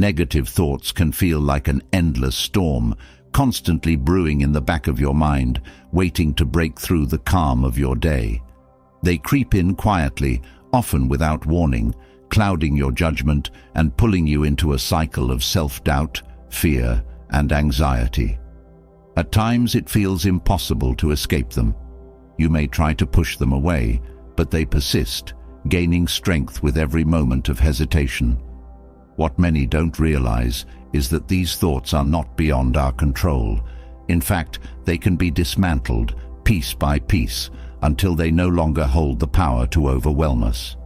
Negative thoughts can feel like an endless storm, constantly brewing in the back of your mind, waiting to break through the calm of your day. They creep in quietly, often without warning, clouding your judgment and pulling you into a cycle of self-doubt, fear, and anxiety. At times it feels impossible to escape them. You may try to push them away, but they persist, gaining strength with every moment of hesitation. What many don't realize is that these thoughts are not beyond our control. In fact, they can be dismantled, piece by piece, until they no longer hold the power to overwhelm us.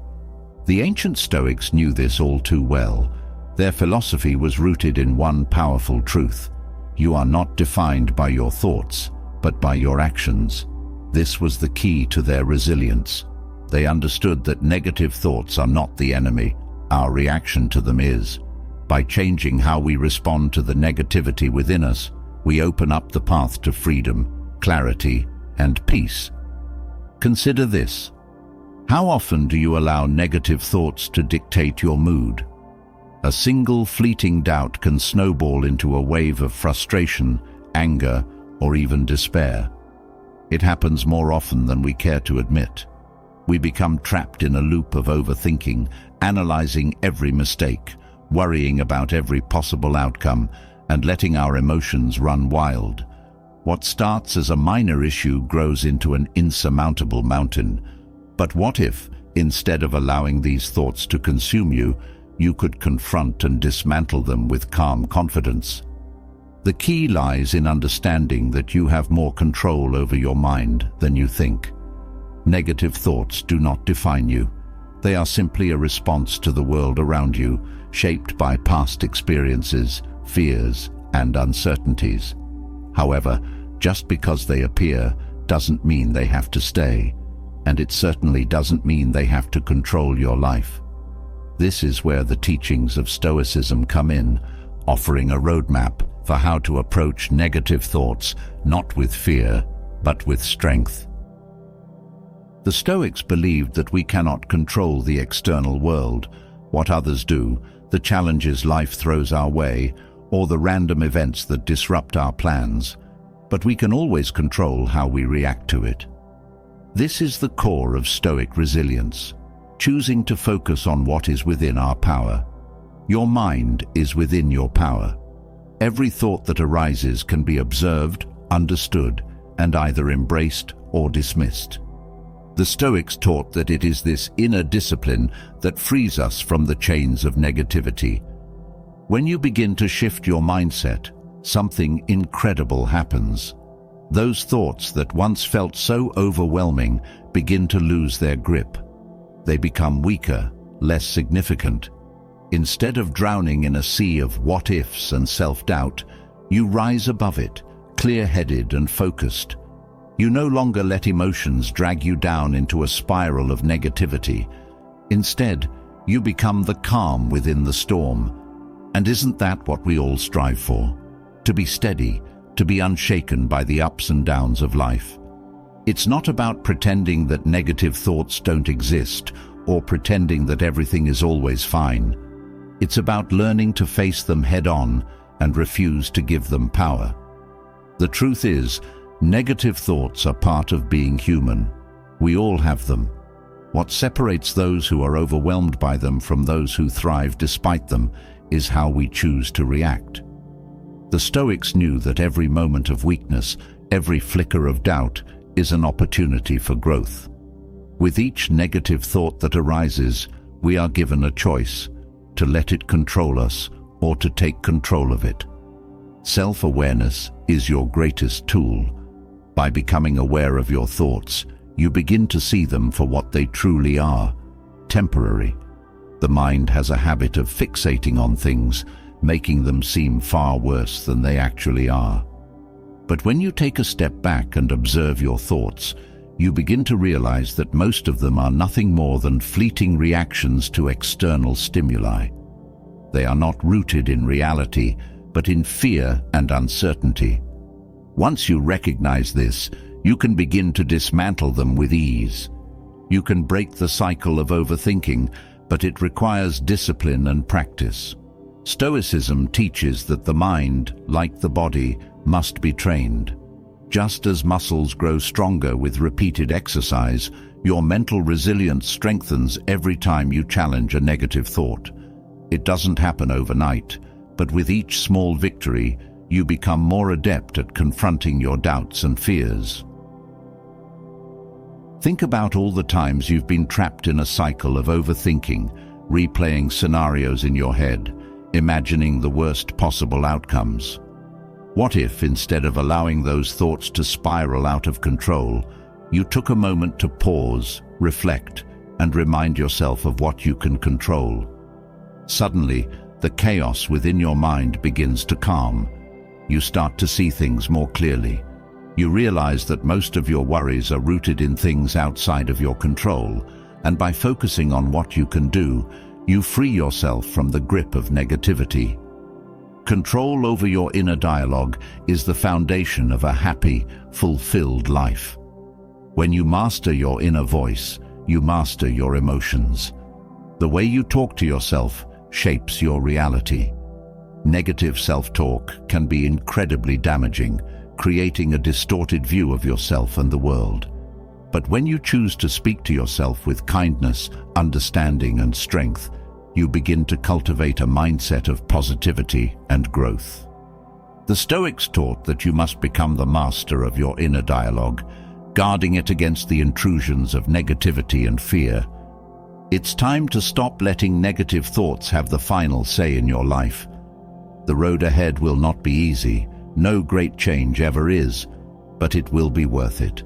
The ancient Stoics knew this all too well. Their philosophy was rooted in one powerful truth: you are not defined by your thoughts, but by your actions. This was the key to their resilience. They understood that negative thoughts are not the enemy, our reaction to them is. By changing how we respond to the negativity within us, we open up the path to freedom, clarity, and peace. Consider this. How often do you allow negative thoughts to dictate your mood? A single fleeting doubt can snowball into a wave of frustration, anger, or even despair. It happens more often than we care to admit. We become trapped in a loop of overthinking, analyzing every mistake, worrying about every possible outcome, and letting our emotions run wild. What starts as a minor issue grows into an insurmountable mountain. But what if, instead of allowing these thoughts to consume you, you could confront and dismantle them with calm confidence? The key lies in understanding that you have more control over your mind than you think. Negative thoughts do not define you. They are simply a response to the world around you, shaped by past experiences, fears, and uncertainties. However, just because they appear doesn't mean they have to stay, and it certainly doesn't mean they have to control your life. This is where the teachings of Stoicism come in, offering a roadmap for how to approach negative thoughts, not with fear, but with strength. The Stoics believed that we cannot control the external world, what others do, the challenges life throws our way, or the random events that disrupt our plans, but we can always control how we react to it. This is the core of Stoic resilience, choosing to focus on what is within our power. Your mind is within your power. Every thought that arises can be observed, understood, and either embraced or dismissed. The Stoics taught that it is this inner discipline that frees us from the chains of negativity. When you begin to shift your mindset, something incredible happens. Those thoughts that once felt so overwhelming begin to lose their grip. They become weaker, less significant. Instead of drowning in a sea of what-ifs and self-doubt, you rise above it, clear-headed and focused. You no longer let emotions drag you down into a spiral of negativity. Instead, you become the calm within the storm. And isn't that what we all strive for? To be steady, to be unshaken by the ups and downs of life. It's not about pretending that negative thoughts don't exist or pretending that everything is always fine. It's about learning to face them head-on and refuse to give them power. The truth is, negative thoughts are part of being human. We all have them. What separates those who are overwhelmed by them from those who thrive despite them is how we choose to react. The Stoics knew that every moment of weakness, every flicker of doubt, is an opportunity for growth. With each negative thought that arises, we are given a choice: to let it control us or to take control of it. Self-awareness is your greatest tool. By becoming aware of your thoughts, you begin to see them for what they truly are: temporary. The mind has a habit of fixating on things, making them seem far worse than they actually are. But when you take a step back and observe your thoughts, you begin to realize that most of them are nothing more than fleeting reactions to external stimuli. They are not rooted in reality, but in fear and uncertainty. Once you recognize this, you can begin to dismantle them with ease. You can break the cycle of overthinking, but it requires discipline and practice. Stoicism teaches that the mind, like the body, must be trained. Just as muscles grow stronger with repeated exercise, your mental resilience strengthens every time you challenge a negative thought. It doesn't happen overnight, but with each small victory, you become more adept at confronting your doubts and fears. Think about all the times you've been trapped in a cycle of overthinking, replaying scenarios in your head, imagining the worst possible outcomes. What if, instead of allowing those thoughts to spiral out of control, you took a moment to pause, reflect, and remind yourself of what you can control? Suddenly, the chaos within your mind begins to calm. You start to see things more clearly. You realize that most of your worries are rooted in things outside of your control, and by focusing on what you can do, you free yourself from the grip of negativity. Control over your inner dialogue is the foundation of a happy, fulfilled life. When you master your inner voice, you master your emotions. The way you talk to yourself shapes your reality. Negative self-talk can be incredibly damaging, creating a distorted view of yourself and the world. But when you choose to speak to yourself with kindness, understanding, and strength, you begin to cultivate a mindset of positivity and growth. The Stoics taught that you must become the master of your inner dialogue, guarding it against the intrusions of negativity and fear. It's time to stop letting negative thoughts have the final say in your life. The road ahead will not be easy. No great change ever is, but it will be worth it.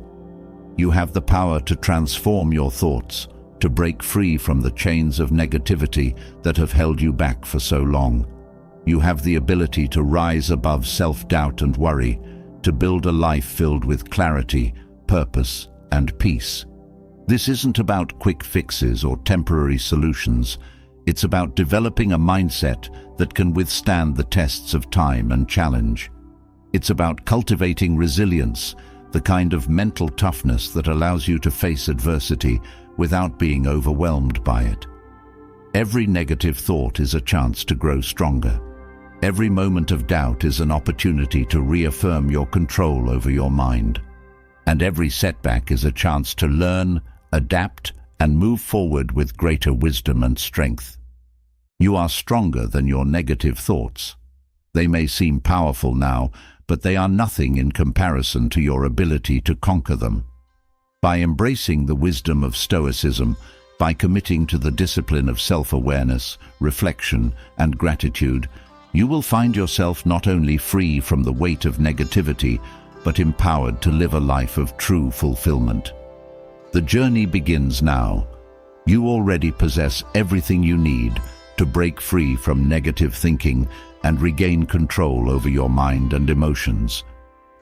You have the power to transform your thoughts, to break free from the chains of negativity that have held you back for so long. You have the ability to rise above self-doubt and worry, to build a life filled with clarity, purpose, and peace. This isn't about quick fixes or temporary solutions. It's about developing a mindset that can withstand the tests of time and challenge. It's about cultivating resilience, the kind of mental toughness that allows you to face adversity without being overwhelmed by it. Every negative thought is a chance to grow stronger. Every moment of doubt is an opportunity to reaffirm your control over your mind. And every setback is a chance to learn, adapt, and move forward with greater wisdom and strength. You are stronger than your negative thoughts. They may seem powerful now, but they are nothing in comparison to your ability to conquer them. By embracing the wisdom of Stoicism, by committing to the discipline of self-awareness, reflection, and gratitude, you will find yourself not only free from the weight of negativity, but empowered to live a life of true fulfillment. The journey begins now. You already possess everything you need to break free from negative thinking and regain control over your mind and emotions.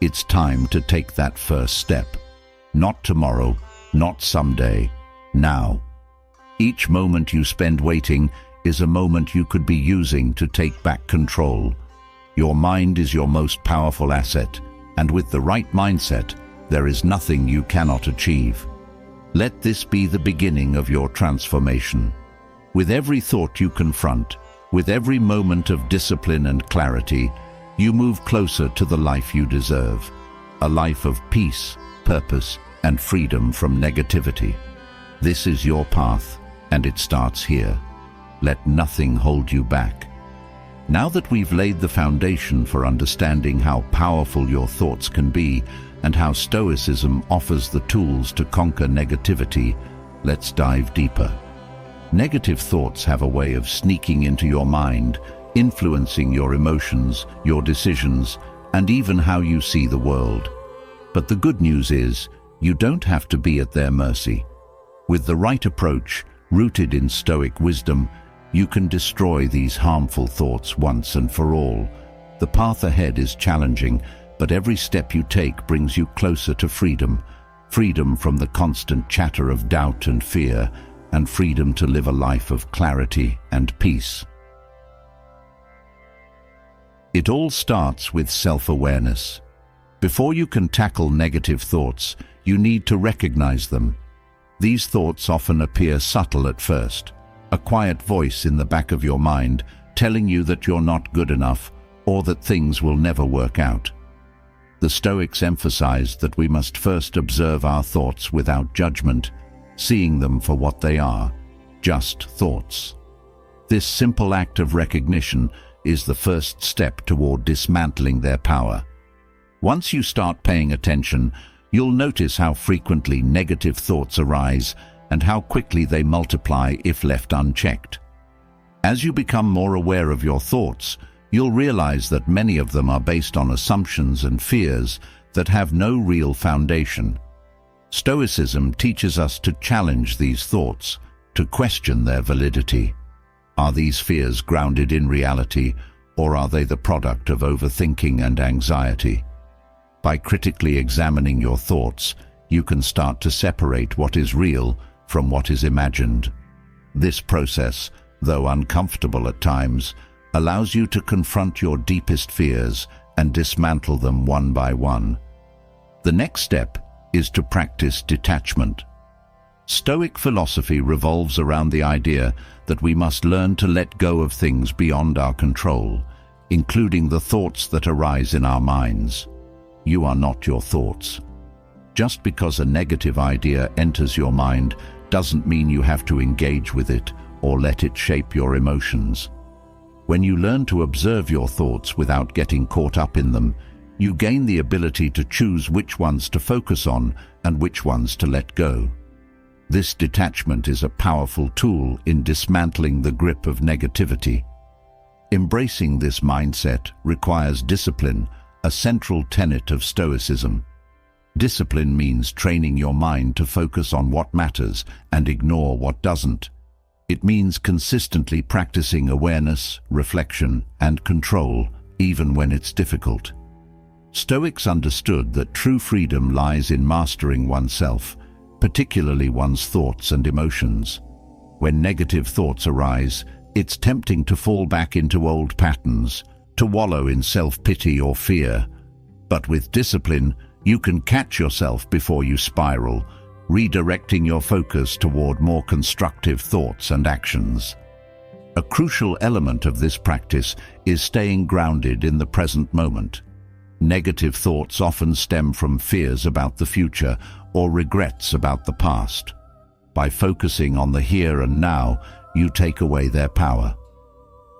It's time to take that first step. Not tomorrow, not someday, now. Each moment you spend waiting is a moment you could be using to take back control. Your mind is your most powerful asset, and with the right mindset, there is nothing you cannot achieve. Let this be the beginning of your transformation. With every thought you confront, with every moment of discipline and clarity, you move closer to the life you deserve. A life of peace, purpose, and freedom from negativity. This is your path, and it starts here. Let nothing hold you back. Now that we've laid the foundation for understanding how powerful your thoughts can be and how Stoicism offers the tools to conquer negativity, let's dive deeper. Negative thoughts have a way of sneaking into your mind, influencing your emotions, your decisions, and even how you see the world. But the good news is, you don't have to be at their mercy. With the right approach, rooted in Stoic wisdom, you can destroy these harmful thoughts once and for all. The path ahead is challenging, but every step you take brings you closer to freedom. Freedom from the constant chatter of doubt and fear, and freedom to live a life of clarity and peace. It all starts with self-awareness. Before you can tackle negative thoughts, you need to recognize them. These thoughts often appear subtle at first, a quiet voice in the back of your mind telling you that you're not good enough or that things will never work out. The Stoics emphasized that we must first observe our thoughts without judgment, seeing them for what they are, just thoughts. This simple act of recognition is the first step toward dismantling their power. Once you start paying attention, you'll notice how frequently negative thoughts arise and how quickly they multiply if left unchecked. As you become more aware of your thoughts, you'll realize that many of them are based on assumptions and fears that have no real foundation. Stoicism teaches us to challenge these thoughts, to question their validity. Are these fears grounded in reality, or are they the product of overthinking and anxiety? By critically examining your thoughts, you can start to separate what is real from what is imagined. This process, though uncomfortable at times, allows you to confront your deepest fears and dismantle them one by one. The next step is to practice detachment. Stoic philosophy revolves around the idea that we must learn to let go of things beyond our control, including the thoughts that arise in our minds. You are not your thoughts. Just because a negative idea enters your mind doesn't mean you have to engage with it or let it shape your emotions. When you learn to observe your thoughts without getting caught up in them, you gain the ability to choose which ones to focus on and which ones to let go. This detachment is a powerful tool in dismantling the grip of negativity. Embracing this mindset requires discipline, a central tenet of Stoicism. Discipline means training your mind to focus on what matters and ignore what doesn't. It means consistently practicing awareness, reflection, and control, even when it's difficult. Stoics understood that true freedom lies in mastering oneself, particularly one's thoughts and emotions. When negative thoughts arise, it's tempting to fall back into old patterns, to wallow in self-pity or fear. But with discipline, you can catch yourself before you spiral, redirecting your focus toward more constructive thoughts and actions. A crucial element of this practice is staying grounded in the present moment. Negative thoughts often stem from fears about the future or regrets about the past. By focusing on the here and now, you take away their power.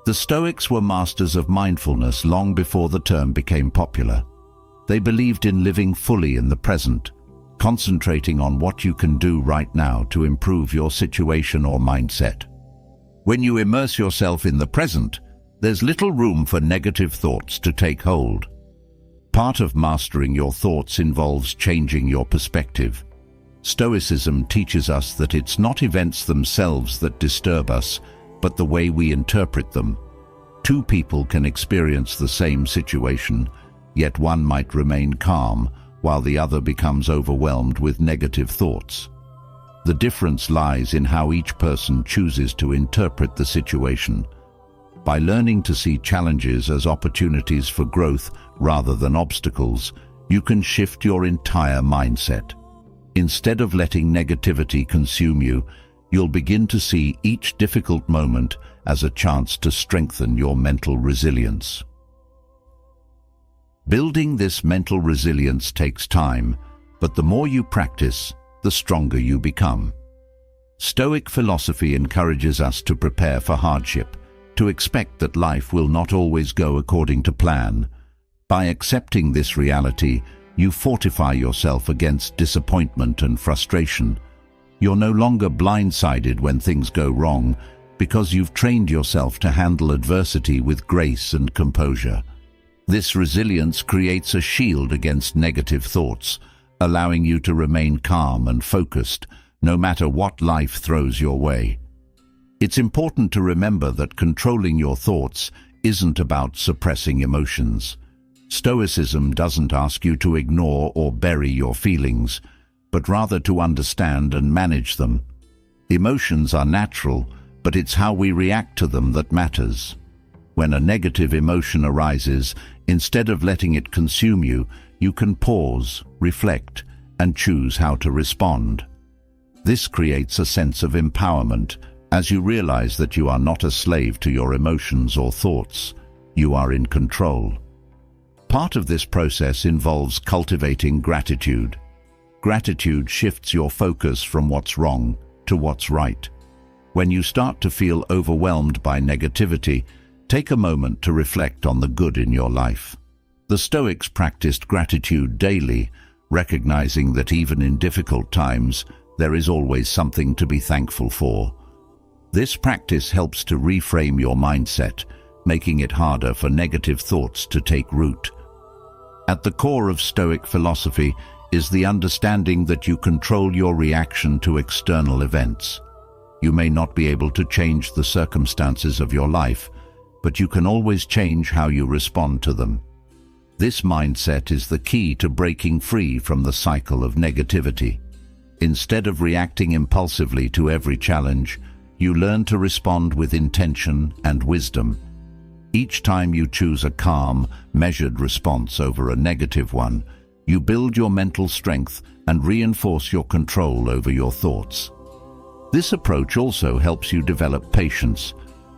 The Stoics were masters of mindfulness long before the term became popular. They believed in living fully in the present, concentrating on what you can do right now to improve your situation or mindset. When you immerse yourself in the present, there's little room for negative thoughts to take hold. Part of mastering your thoughts involves changing your perspective. Stoicism teaches us that it's not events themselves that disturb us, but the way we interpret them. Two people can experience the same situation, yet one might remain calm while the other becomes overwhelmed with negative thoughts. The difference lies in how each person chooses to interpret the situation. By learning to see challenges as opportunities for growth rather than obstacles, you can shift your entire mindset. Instead of letting negativity consume you, you'll begin to see each difficult moment as a chance to strengthen your mental resilience. Building this mental resilience takes time, but the more you practice, the stronger you become. Stoic philosophy encourages us to prepare for hardship, to expect that life will not always go according to plan. By accepting this reality, you fortify yourself against disappointment and frustration. You're no longer blindsided when things go wrong, because you've trained yourself to handle adversity with grace and composure. This resilience creates a shield against negative thoughts, allowing you to remain calm and focused, no matter what life throws your way. It's important to remember that controlling your thoughts isn't about suppressing emotions. Stoicism doesn't ask you to ignore or bury your feelings, but rather to understand and manage them. Emotions are natural, but it's how we react to them that matters. When a negative emotion arises, instead of letting it consume you, you can pause, reflect, and choose how to respond. This creates a sense of empowerment, As you realize that you are not a slave to your emotions or thoughts, you are in control. Part of this process involves cultivating gratitude. Gratitude shifts your focus from what's wrong to what's right. When you start to feel overwhelmed by negativity, take a moment to reflect on the good in your life. The Stoics practiced gratitude daily, recognizing that even in difficult times, there is always something to be thankful for. This practice helps to reframe your mindset, making it harder for negative thoughts to take root. At the core of Stoic philosophy is the understanding that you control your reaction to external events. You may not be able to change the circumstances of your life, but you can always change how you respond to them. This mindset is the key to breaking free from the cycle of negativity. Instead of reacting impulsively to every challenge, you learn to respond with intention and wisdom. Each time you choose a calm, measured response over a negative one, you build your mental strength and reinforce your control over your thoughts. This approach also helps you develop patience.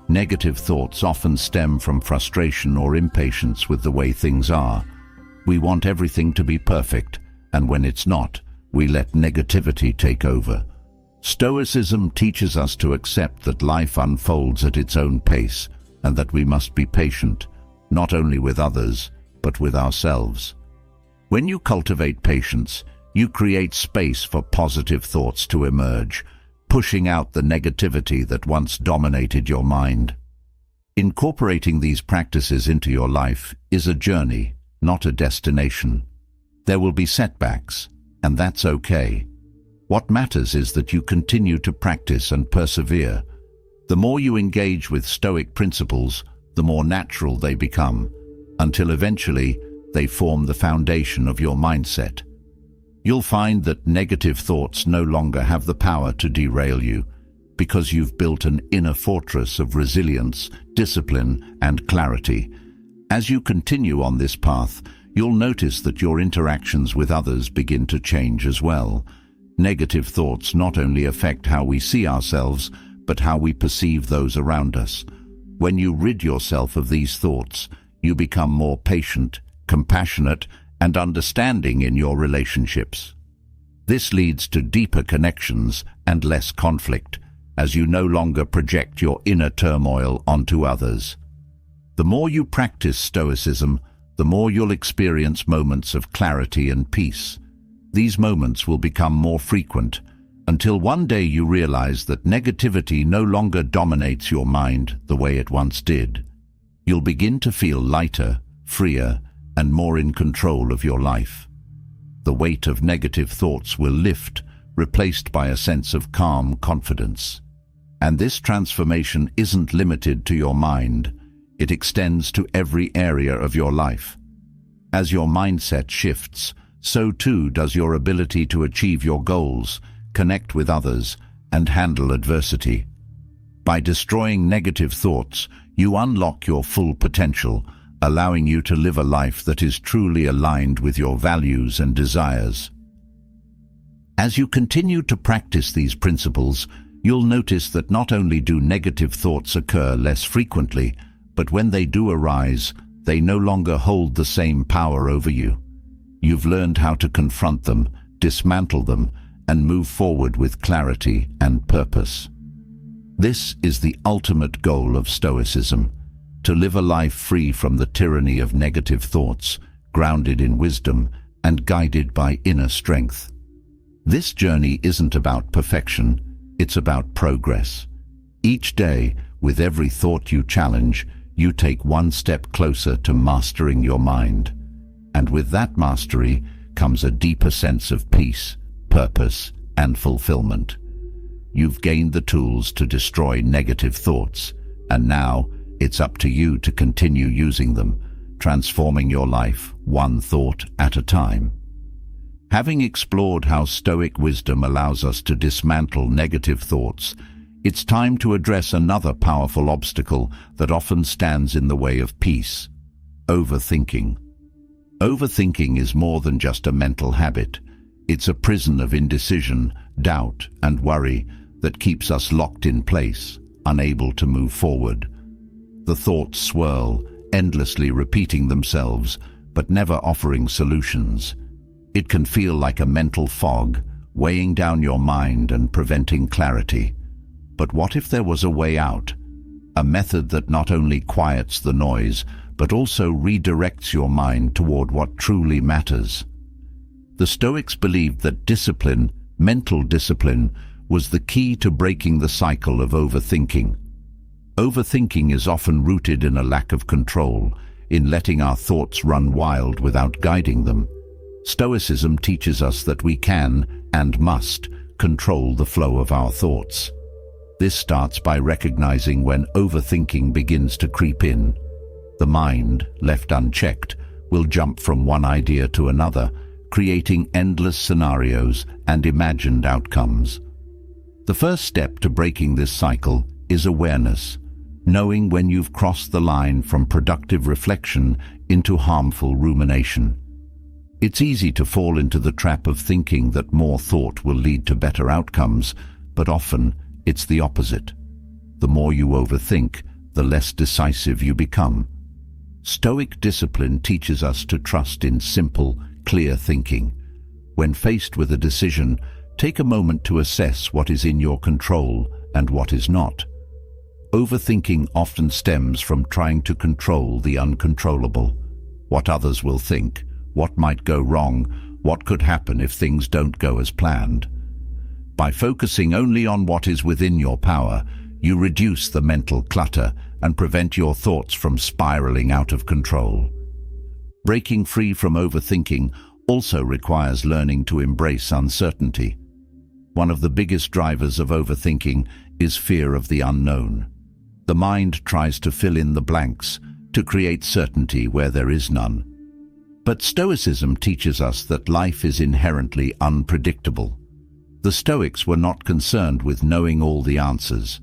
Negative thoughts often stem from frustration or impatience with the way things are. We want everything to be perfect, and when it's not, we let negativity take over. Stoicism teaches us to accept that life unfolds at its own pace, and that we must be patient, not only with others, but with ourselves. When you cultivate patience, you create space for positive thoughts to emerge, pushing out the negativity that once dominated your mind. Incorporating these practices into your life is a journey, not a destination. There will be setbacks, and that's okay. What matters is that you continue to practice and persevere. The more you engage with Stoic principles, the more natural they become, until eventually they form the foundation of your mindset. You'll find that negative thoughts no longer have the power to derail you, because you've built an inner fortress of resilience, discipline, and clarity. As you continue on this path, you'll notice that your interactions with others begin to change as well. Negative thoughts not only affect how we see ourselves, but how we perceive those around us. When you rid yourself of these thoughts, you become more patient, compassionate, and understanding in your relationships. This leads to deeper connections and less conflict, as you no longer project your inner turmoil onto others. The more you practice Stoicism, the more you'll experience moments of clarity and peace. These moments will become more frequent, until one day you realize that negativity no longer dominates your mind the way it once did. You'll begin to feel lighter, freer, and more in control of your life. The weight of negative thoughts will lift, replaced by a sense of calm confidence. And this transformation isn't limited to your mind. It extends to every area of your life. As your mindset shifts, so too does your ability to achieve your goals, connect with others, and handle adversity. By destroying negative thoughts, you unlock your full potential, allowing you to live a life that is truly aligned with your values and desires. As you continue to practice these principles, you'll notice that not only do negative thoughts occur less frequently, but when they do arise, they no longer hold the same power over you. You've learned how to confront them, dismantle them, and move forward with clarity and purpose. This is the ultimate goal of Stoicism: to live a life free from the tyranny of negative thoughts, grounded in wisdom and guided by inner strength. This journey isn't about perfection, it's about progress. Each day, with every thought you challenge, you take one step closer to mastering your mind. And with that mastery comes a deeper sense of peace, purpose, and fulfillment. You've gained the tools to destroy negative thoughts, and now it's up to you to continue using them, transforming your life one thought at a time. Having explored how Stoic wisdom allows us to dismantle negative thoughts, it's time to address another powerful obstacle that often stands in the way of peace: overthinking. Overthinking is more than just a mental habit. It's a prison of indecision, doubt, and worry that keeps us locked in place, unable to move forward. The thoughts swirl, endlessly repeating themselves, but never offering solutions. It can feel like a mental fog, weighing down your mind and preventing clarity. But what if there was a way out? A method that not only quiets the noise, but also redirects your mind toward what truly matters. The Stoics believed that discipline, mental discipline, was the key to breaking the cycle of overthinking. Overthinking is often rooted in a lack of control, in letting our thoughts run wild without guiding them. Stoicism teaches us that we can, and must, control the flow of our thoughts. This starts by recognizing when overthinking begins to creep in. The mind, left unchecked, will jump from one idea to another, creating endless scenarios and imagined outcomes. The first step to breaking this cycle is awareness, knowing when you've crossed the line from productive reflection into harmful rumination. It's easy to fall into the trap of thinking that more thought will lead to better outcomes, but often it's the opposite. The more you overthink, the less decisive you become. Stoic discipline teaches us to trust in simple, clear thinking. When faced with a decision, take a moment to assess what is in your control and what is not. Overthinking often stems from trying to control the uncontrollable. What others will think, what might go wrong, what could happen if things don't go as planned. By focusing only on what is within your power, you reduce the mental clutter and prevent your thoughts from spiraling out of control. Breaking free from overthinking also requires learning to embrace uncertainty. One of the biggest drivers of overthinking is fear of the unknown. The mind tries to fill in the blanks, to create certainty where there is none. But Stoicism teaches us that life is inherently unpredictable. The Stoics were not concerned with knowing all the answers.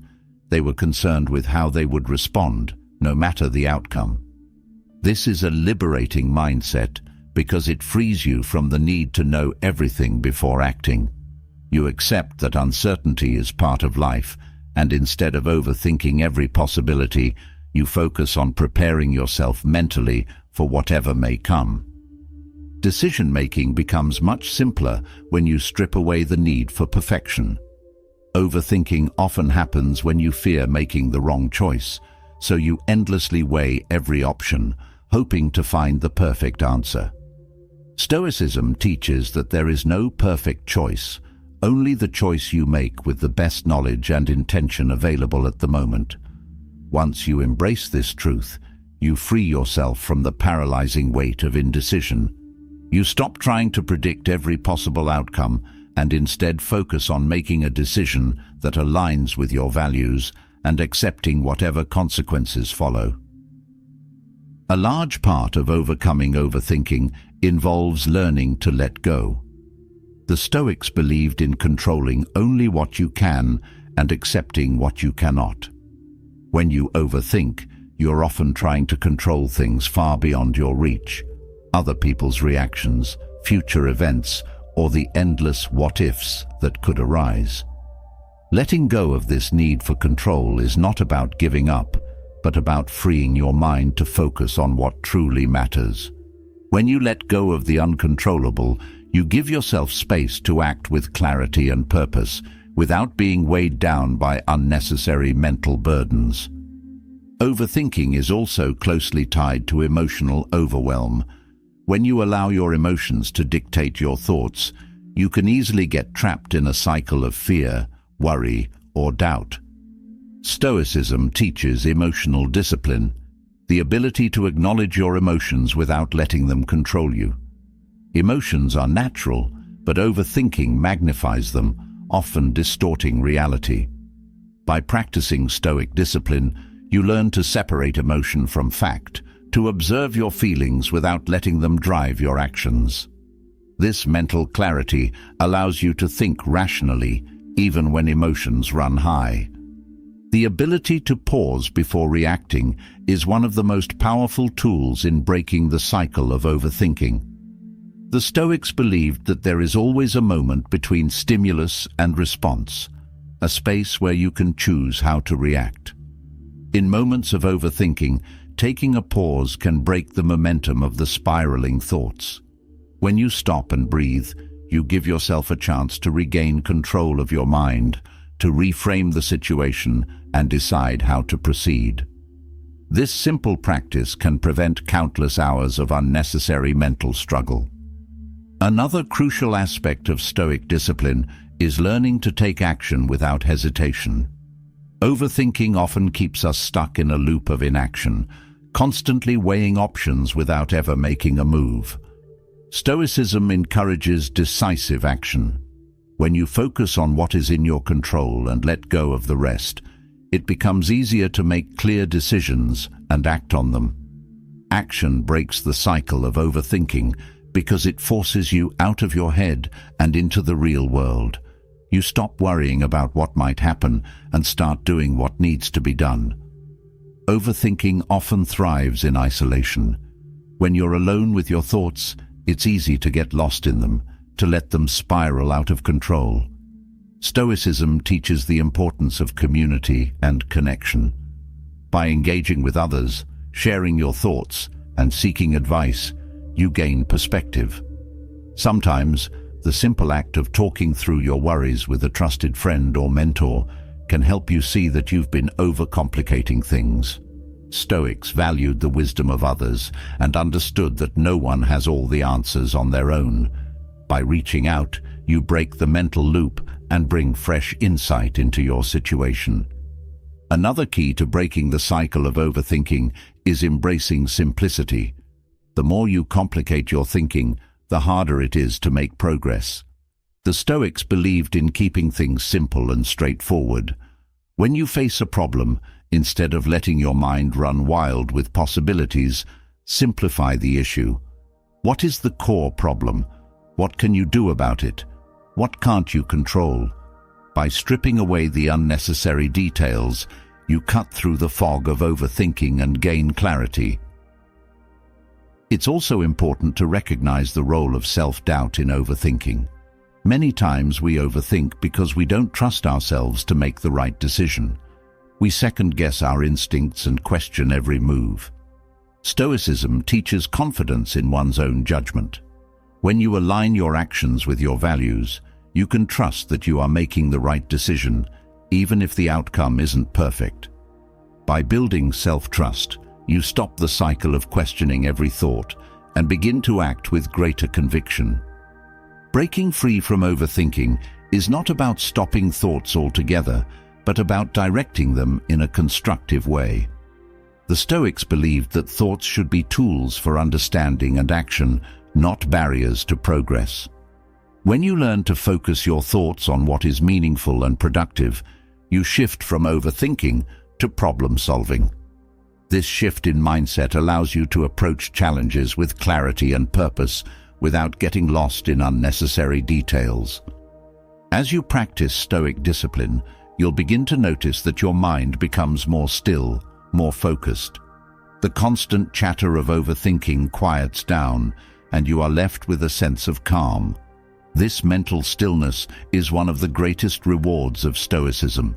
They were concerned with how they would respond, no matter the outcome. This is a liberating mindset because it frees you from the need to know everything before acting. You accept that uncertainty is part of life, and instead of overthinking every possibility, you focus on preparing yourself mentally for whatever may come. Decision-making becomes much simpler when you strip away the need for perfection. Overthinking often happens when you fear making the wrong choice, so you endlessly weigh every option, hoping to find the perfect answer. Stoicism teaches that there is no perfect choice, only the choice you make with the best knowledge and intention available at the moment. Once you embrace this truth, you free yourself from the paralyzing weight of indecision. You stop trying to predict every possible outcome and instead focus on making a decision that aligns with your values and accepting whatever consequences follow. A large part of overcoming overthinking involves learning to let go. The Stoics believed in controlling only what you can and accepting what you cannot. When you overthink, you're often trying to control things far beyond your reach. Other people's reactions, future events, or the endless what-ifs that could arise. Letting go of this need for control is not about giving up, but about freeing your mind to focus on what truly matters. When you let go of the uncontrollable, you give yourself space to act with clarity and purpose, without being weighed down by unnecessary mental burdens. Overthinking is also closely tied to emotional overwhelm. When you allow your emotions to dictate your thoughts, you can easily get trapped in a cycle of fear, worry, or doubt. Stoicism teaches emotional discipline, the ability to acknowledge your emotions without letting them control you. Emotions are natural, but overthinking magnifies them, often distorting reality. By practicing Stoic discipline, you learn to separate emotion from fact, to observe your feelings without letting them drive your actions. This mental clarity allows you to think rationally, even when emotions run high. The ability to pause before reacting is one of the most powerful tools in breaking the cycle of overthinking. The Stoics believed that there is always a moment between stimulus and response. a space where you can choose how to react. In moments of overthinking, taking a pause can break the momentum of the spiraling thoughts. When you stop and breathe, you give yourself a chance to regain control of your mind, to reframe the situation and decide how to proceed. This simple practice can prevent countless hours of unnecessary mental struggle. Another crucial aspect of Stoic discipline is learning to take action without hesitation. Overthinking often keeps us stuck in a loop of inaction, constantly weighing options without ever making a move. Stoicism encourages decisive action. When you focus on what is in your control and let go of the rest, it becomes easier to make clear decisions and act on them. Action breaks the cycle of overthinking because it forces you out of your head and into the real world. You stop worrying about what might happen and start doing what needs to be done. Overthinking often thrives in isolation. When you're alone with your thoughts, it's easy to get lost in them, to let them spiral out of control. Stoicism teaches the importance of community and connection. By engaging with others, sharing your thoughts, and seeking advice, you gain perspective. Sometimes, the simple act of talking through your worries with a trusted friend or mentor can help you see that you've been overcomplicating things. Stoics valued the wisdom of others and understood that no one has all the answers on their own. By reaching out, you break the mental loop and bring fresh insight into your situation. Another key to breaking the cycle of overthinking is embracing simplicity. The more you complicate your thinking, the harder it is to make progress. The Stoics believed in keeping things simple and straightforward. When you face a problem, instead of letting your mind run wild with possibilities, simplify the issue. What is the core problem? What can you do about it? What can't you control? By stripping away the unnecessary details, you cut through the fog of overthinking and gain clarity. It's also important to recognize the role of self-doubt in overthinking. Many times we overthink because we don't trust ourselves to make the right decision. We second-guess our instincts and question every move. Stoicism teaches confidence in one's own judgment. When you align your actions with your values, you can trust that you are making the right decision, even if the outcome isn't perfect. By building self-trust, you stop the cycle of questioning every thought and begin to act with greater conviction. Breaking free from overthinking is not about stopping thoughts altogether, but about directing them in a constructive way. The Stoics believed that thoughts should be tools for understanding and action, not barriers to progress. When you learn to focus your thoughts on what is meaningful and productive, you shift from overthinking to problem solving. This shift in mindset allows you to approach challenges with clarity and purpose without getting lost in unnecessary details. As you practice Stoic discipline, you'll begin to notice that your mind becomes more still, more focused. The constant chatter of overthinking quiets down, and you are left with a sense of calm. This mental stillness is one of the greatest rewards of Stoicism.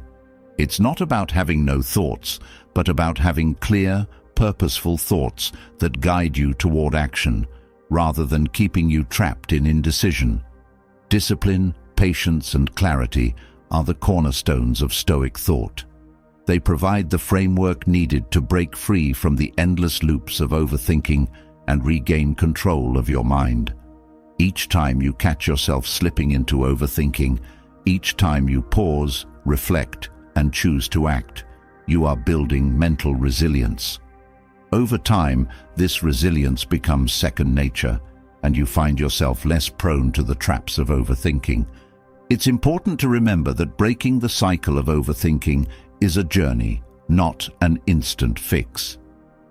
It's not about having no thoughts, but about having clear, purposeful thoughts that guide you toward action, rather than keeping you trapped in indecision. Discipline, patience, and clarity are the cornerstones of Stoic thought. They provide the framework needed to break free from the endless loops of overthinking and regain control of your mind. Each time you catch yourself slipping into overthinking, each time you pause, reflect, and choose to act, you are building mental resilience. Over time, this resilience becomes second nature, and you find yourself less prone to the traps of overthinking. It's important to remember that breaking the cycle of overthinking is a journey, not an instant fix.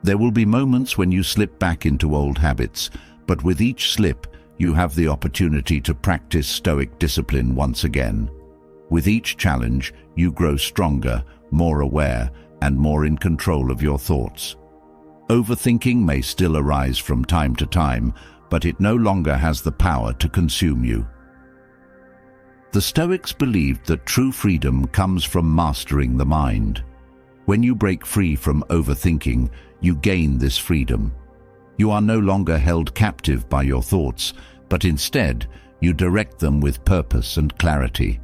There will be moments when you slip back into old habits, but with each slip, you have the opportunity to practice Stoic discipline once again. With each challenge, you grow stronger, more aware, and more in control of your thoughts. Overthinking may still arise from time to time, but it no longer has the power to consume you. The Stoics believed that true freedom comes from mastering the mind. When you break free from overthinking, you gain this freedom. You are no longer held captive by your thoughts, but instead, you direct them with purpose and clarity.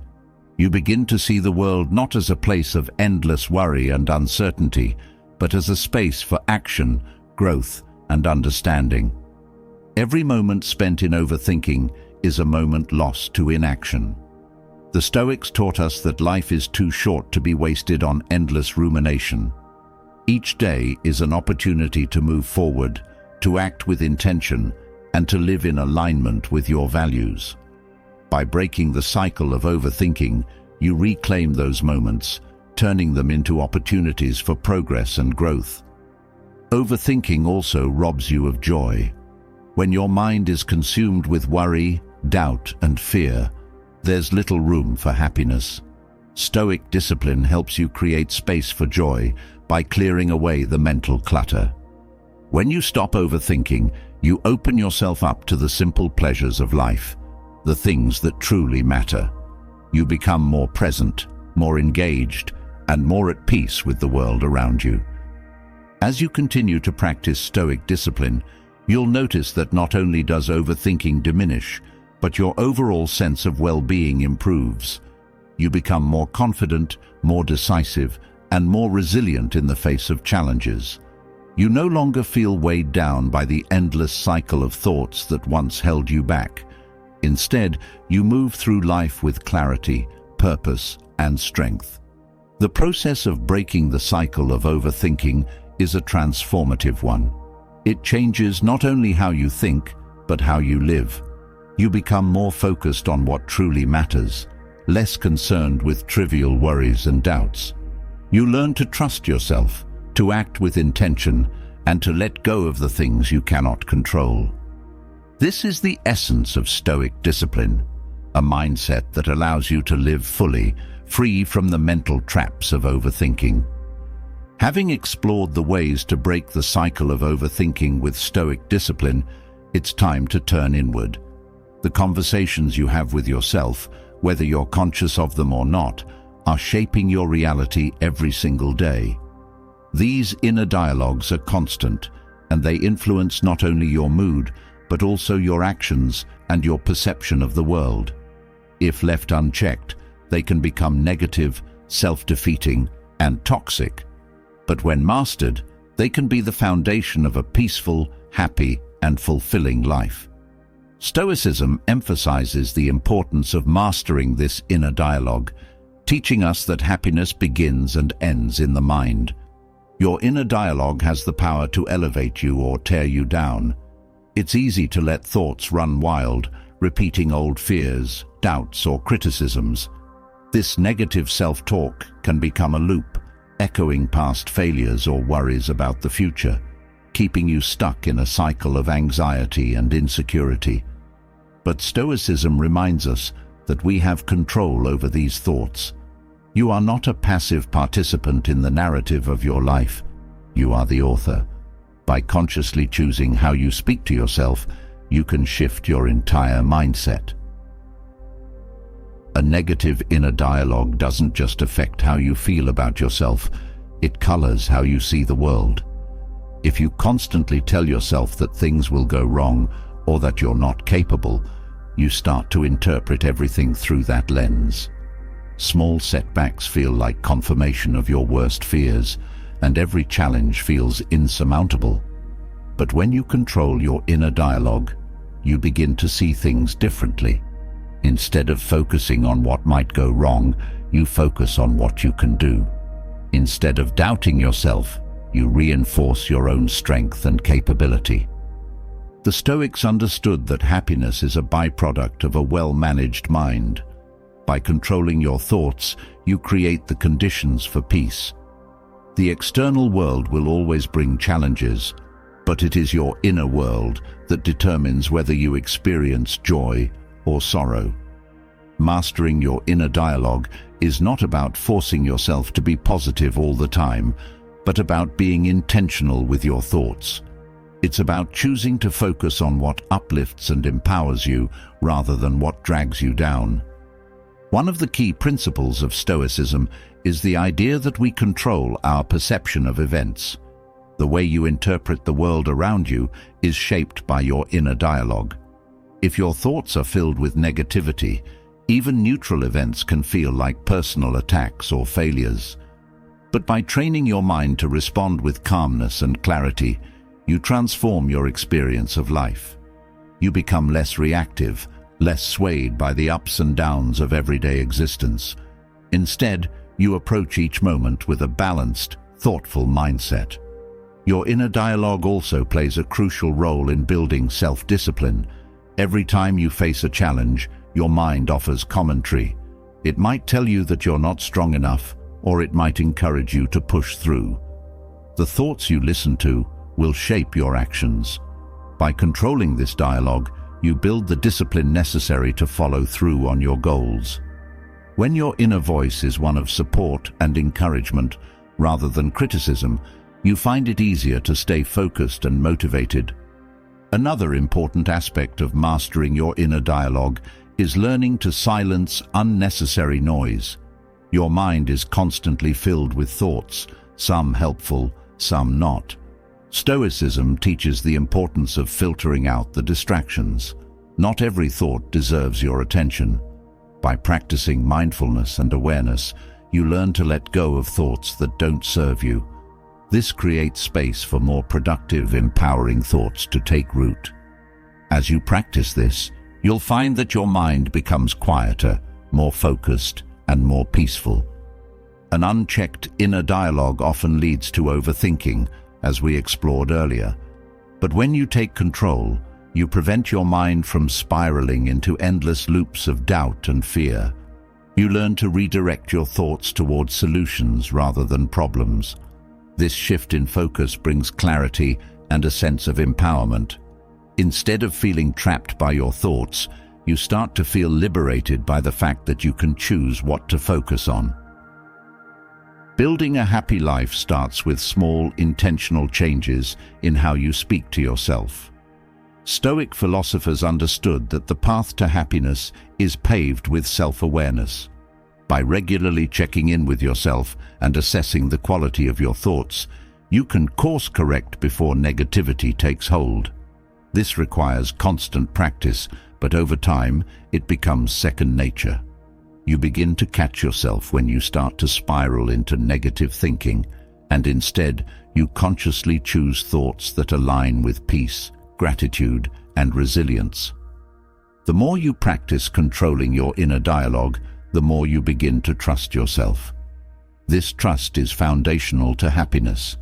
You begin to see the world not as a place of endless worry and uncertainty, but as a space for action, growth, and understanding. Every moment spent in overthinking is a moment lost to inaction. The Stoics taught us that life is too short to be wasted on endless rumination. Each day is an opportunity to move forward, to act with intention, and to live in alignment with your values. By breaking the cycle of overthinking, you reclaim those moments, turning them into opportunities for progress and growth. Overthinking also robs you of joy. When your mind is consumed with worry, doubt, and fear, there's little room for happiness. Stoic discipline helps you create space for joy by clearing away the mental clutter. When you stop overthinking, you open yourself up to the simple pleasures of life, the things that truly matter. You become more present, more engaged, and more at peace with the world around you. As you continue to practice Stoic discipline, you'll notice that not only does overthinking diminish, but your overall sense of well-being improves. You become more confident, more decisive, and more resilient in the face of challenges. You no longer feel weighed down by the endless cycle of thoughts that once held you back. Instead, you move through life with clarity, purpose, and strength. The process of breaking the cycle of overthinking is a transformative one. It changes not only how you think, but how you live. You become more focused on what truly matters, less concerned with trivial worries and doubts. You learn to trust yourself, to act with intention, and to let go of the things you cannot control. This is the essence of Stoic discipline, a mindset that allows you to live fully, free from the mental traps of overthinking. Having explored the ways to break the cycle of overthinking with Stoic discipline, it's time to turn inward. The conversations you have with yourself, whether you're conscious of them or not, are shaping your reality every single day. These inner dialogues are constant, and they influence not only your mood, but also your actions and your perception of the world. If left unchecked, they can become negative, self-defeating, and toxic. But when mastered, they can be the foundation of a peaceful, happy, and fulfilling life. Stoicism emphasizes the importance of mastering this inner dialogue, teaching us that happiness begins and ends in the mind. Your inner dialogue has the power to elevate you or tear you down. It's easy to let thoughts run wild, repeating old fears, doubts, or criticisms. This negative self-talk can become a loop, echoing past failures or worries about the future, keeping you stuck in a cycle of anxiety and insecurity. But Stoicism reminds us that we have control over these thoughts. You are not a passive participant in the narrative of your life. You are the author. By consciously choosing how you speak to yourself, you can shift your entire mindset. A negative inner dialogue doesn't just affect how you feel about yourself, it colors how you see the world. If you constantly tell yourself that things will go wrong or that you're not capable, you start to interpret everything through that lens. Small setbacks feel like confirmation of your worst fears, and every challenge feels insurmountable. But when you control your inner dialogue, you begin to see things differently. Instead of focusing on what might go wrong, you focus on what you can do. Instead of doubting yourself, you reinforce your own strength and capability. The Stoics understood that happiness is a byproduct of a well-managed mind. By controlling your thoughts, you create the conditions for peace. The external world will always bring challenges, but it is your inner world that determines whether you experience joy or sorrow. Mastering your inner dialogue is not about forcing yourself to be positive all the time, but about being intentional with your thoughts. It's about choosing to focus on what uplifts and empowers you rather than what drags you down. One of the key principles of Stoicism is the idea that we control our perception of events. The way you interpret the world around you is shaped by your inner dialogue. If your thoughts are filled with negativity, even neutral events can feel like personal attacks or failures. But by training your mind to respond with calmness and clarity, you transform your experience of life. You become less reactive, less swayed by the ups and downs of everyday existence. Instead, you approach each moment with a balanced, thoughtful mindset. Your inner dialogue also plays a crucial role in building self-discipline. Every time you face a challenge, your mind offers commentary. It might tell you that you're not strong enough, or it might encourage you to push through. The thoughts you listen to will shape your actions. By controlling this dialogue, you build the discipline necessary to follow through on your goals. When your inner voice is one of support and encouragement rather than criticism, you find it easier to stay focused and motivated. Another important aspect of mastering your inner dialogue is learning to silence unnecessary noise. Your mind is constantly filled with thoughts, some helpful, some not. Stoicism teaches the importance of filtering out the distractions. Not every thought deserves your attention. By practicing mindfulness and awareness, you learn to let go of thoughts that don't serve you. This creates space for more productive, empowering thoughts to take root. As you practice this, you'll find that your mind becomes quieter, more focused, and more peaceful. An unchecked inner dialogue often leads to overthinking, as we explored earlier. But when you take control, you prevent your mind from spiraling into endless loops of doubt and fear. You learn to redirect your thoughts towards solutions rather than problems. This shift in focus brings clarity and a sense of empowerment. Instead of feeling trapped by your thoughts, you start to feel liberated by the fact that you can choose what to focus on. Building a happy life starts with small, intentional changes in how you speak to yourself. Stoic philosophers understood that the path to happiness is paved with self-awareness. By regularly checking in with yourself and assessing the quality of your thoughts, you can course correct before negativity takes hold. This requires constant practice, but over time, it becomes second nature. You begin to catch yourself when you start to spiral into negative thinking, and instead, you consciously choose thoughts that align with peace, gratitude, and resilience. The more you practice controlling your inner dialogue, the more you begin to trust yourself. This trust is foundational to happiness.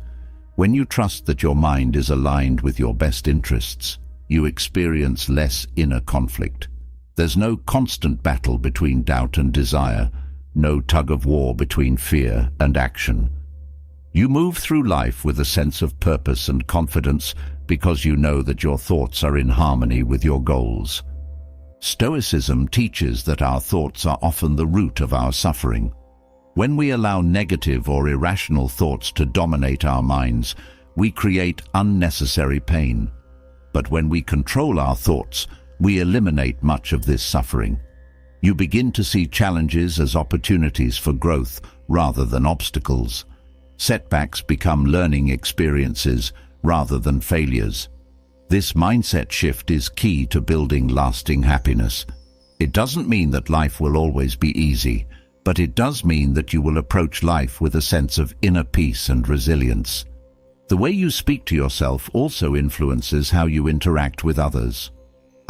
When you trust that your mind is aligned with your best interests, you experience less inner conflict. There's no constant battle between doubt and desire, no tug-of-war between fear and action. You move through life with a sense of purpose and confidence because you know that your thoughts are in harmony with your goals. Stoicism teaches that our thoughts are often the root of our suffering. When we allow negative or irrational thoughts to dominate our minds, we create unnecessary pain. But when we control our thoughts, we eliminate much of this suffering. You begin to see challenges as opportunities for growth rather than obstacles. Setbacks become learning experiences rather than failures. This mindset shift is key to building lasting happiness. It doesn't mean that life will always be easy, but it does mean that you will approach life with a sense of inner peace and resilience. The way you speak to yourself also influences how you interact with others.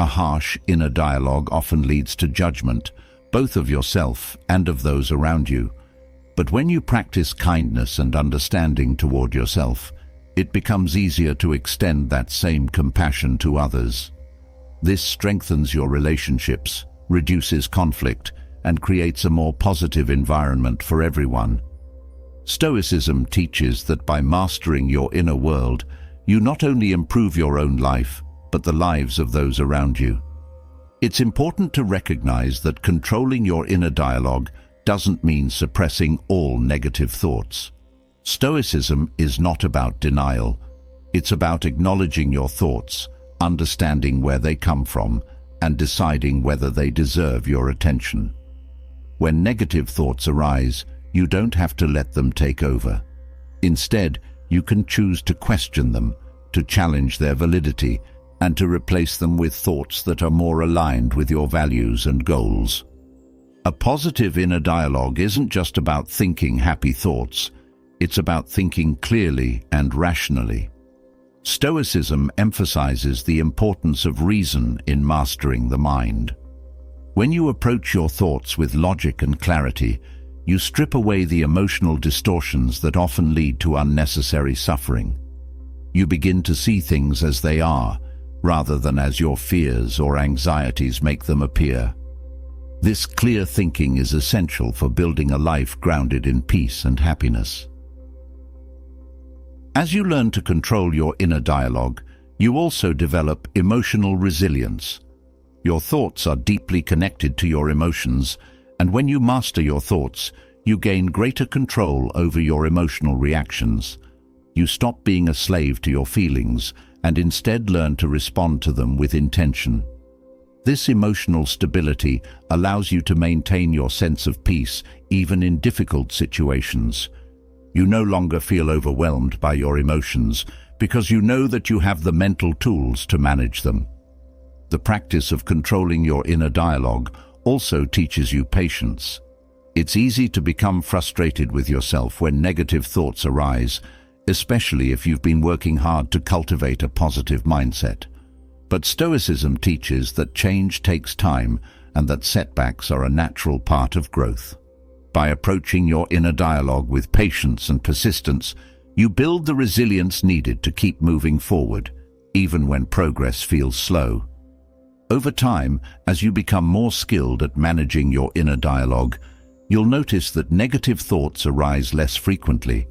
A harsh inner dialogue often leads to judgment, both of yourself and of those around you. But when you practice kindness and understanding toward yourself, it becomes easier to extend that same compassion to others. This strengthens your relationships, reduces conflict, and creates a more positive environment for everyone. Stoicism teaches that by mastering your inner world, you not only improve your own life, but the lives of those around you. It's important to recognize that controlling your inner dialogue doesn't mean suppressing all negative thoughts. Stoicism is not about denial. It's about acknowledging your thoughts, understanding where they come from, and deciding whether they deserve your attention. When negative thoughts arise, you don't have to let them take over. Instead, you can choose to question them, to challenge their validity, and to replace them with thoughts that are more aligned with your values and goals. A positive inner dialogue isn't just about thinking happy thoughts, it's about thinking clearly and rationally. Stoicism emphasizes the importance of reason in mastering the mind. When you approach your thoughts with logic and clarity, you strip away the emotional distortions that often lead to unnecessary suffering. You begin to see things as they are, rather than as your fears or anxieties make them appear. This clear thinking is essential for building a life grounded in peace and happiness. As you learn to control your inner dialogue, you also develop emotional resilience. Your thoughts are deeply connected to your emotions, and when you master your thoughts, you gain greater control over your emotional reactions. You stop being a slave to your feelings and instead learn to respond to them with intention. This emotional stability allows you to maintain your sense of peace even in difficult situations. You no longer feel overwhelmed by your emotions because you know that you have the mental tools to manage them. The practice of controlling your inner dialogue also teaches you patience. It's easy to become frustrated with yourself when negative thoughts arise, especially if you've been working hard to cultivate a positive mindset. But Stoicism teaches that change takes time and that setbacks are a natural part of growth. By approaching your inner dialogue with patience and persistence, you build the resilience needed to keep moving forward, even when progress feels slow. Over time, as you become more skilled at managing your inner dialogue, you'll notice that negative thoughts arise less frequently.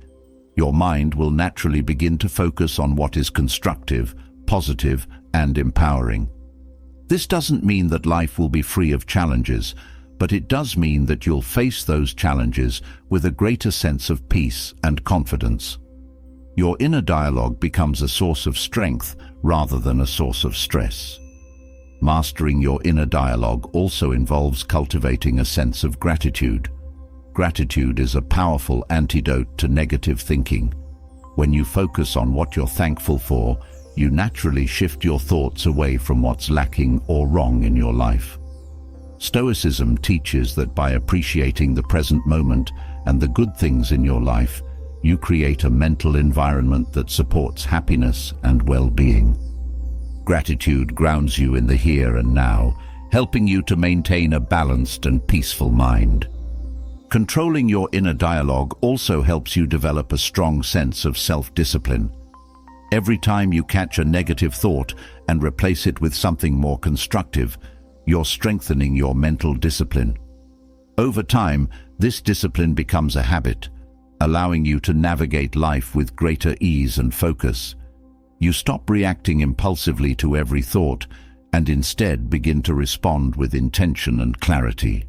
Your mind will naturally begin to focus on what is constructive, positive, and empowering. This doesn't mean that life will be free of challenges, but it does mean that you'll face those challenges with a greater sense of peace and confidence. Your inner dialogue becomes a source of strength rather than a source of stress. Mastering your inner dialogue also involves cultivating a sense of gratitude. Gratitude is a powerful antidote to negative thinking. When you focus on what you're thankful for, you naturally shift your thoughts away from what's lacking or wrong in your life. Stoicism teaches that by appreciating the present moment and the good things in your life, you create a mental environment that supports happiness and well-being. Gratitude grounds you in the here and now, helping you to maintain a balanced and peaceful mind. Controlling your inner dialogue also helps you develop a strong sense of self-discipline. Every time you catch a negative thought and replace it with something more constructive, you're strengthening your mental discipline. Over time, this discipline becomes a habit, allowing you to navigate life with greater ease and focus. You stop reacting impulsively to every thought and instead begin to respond with intention and clarity.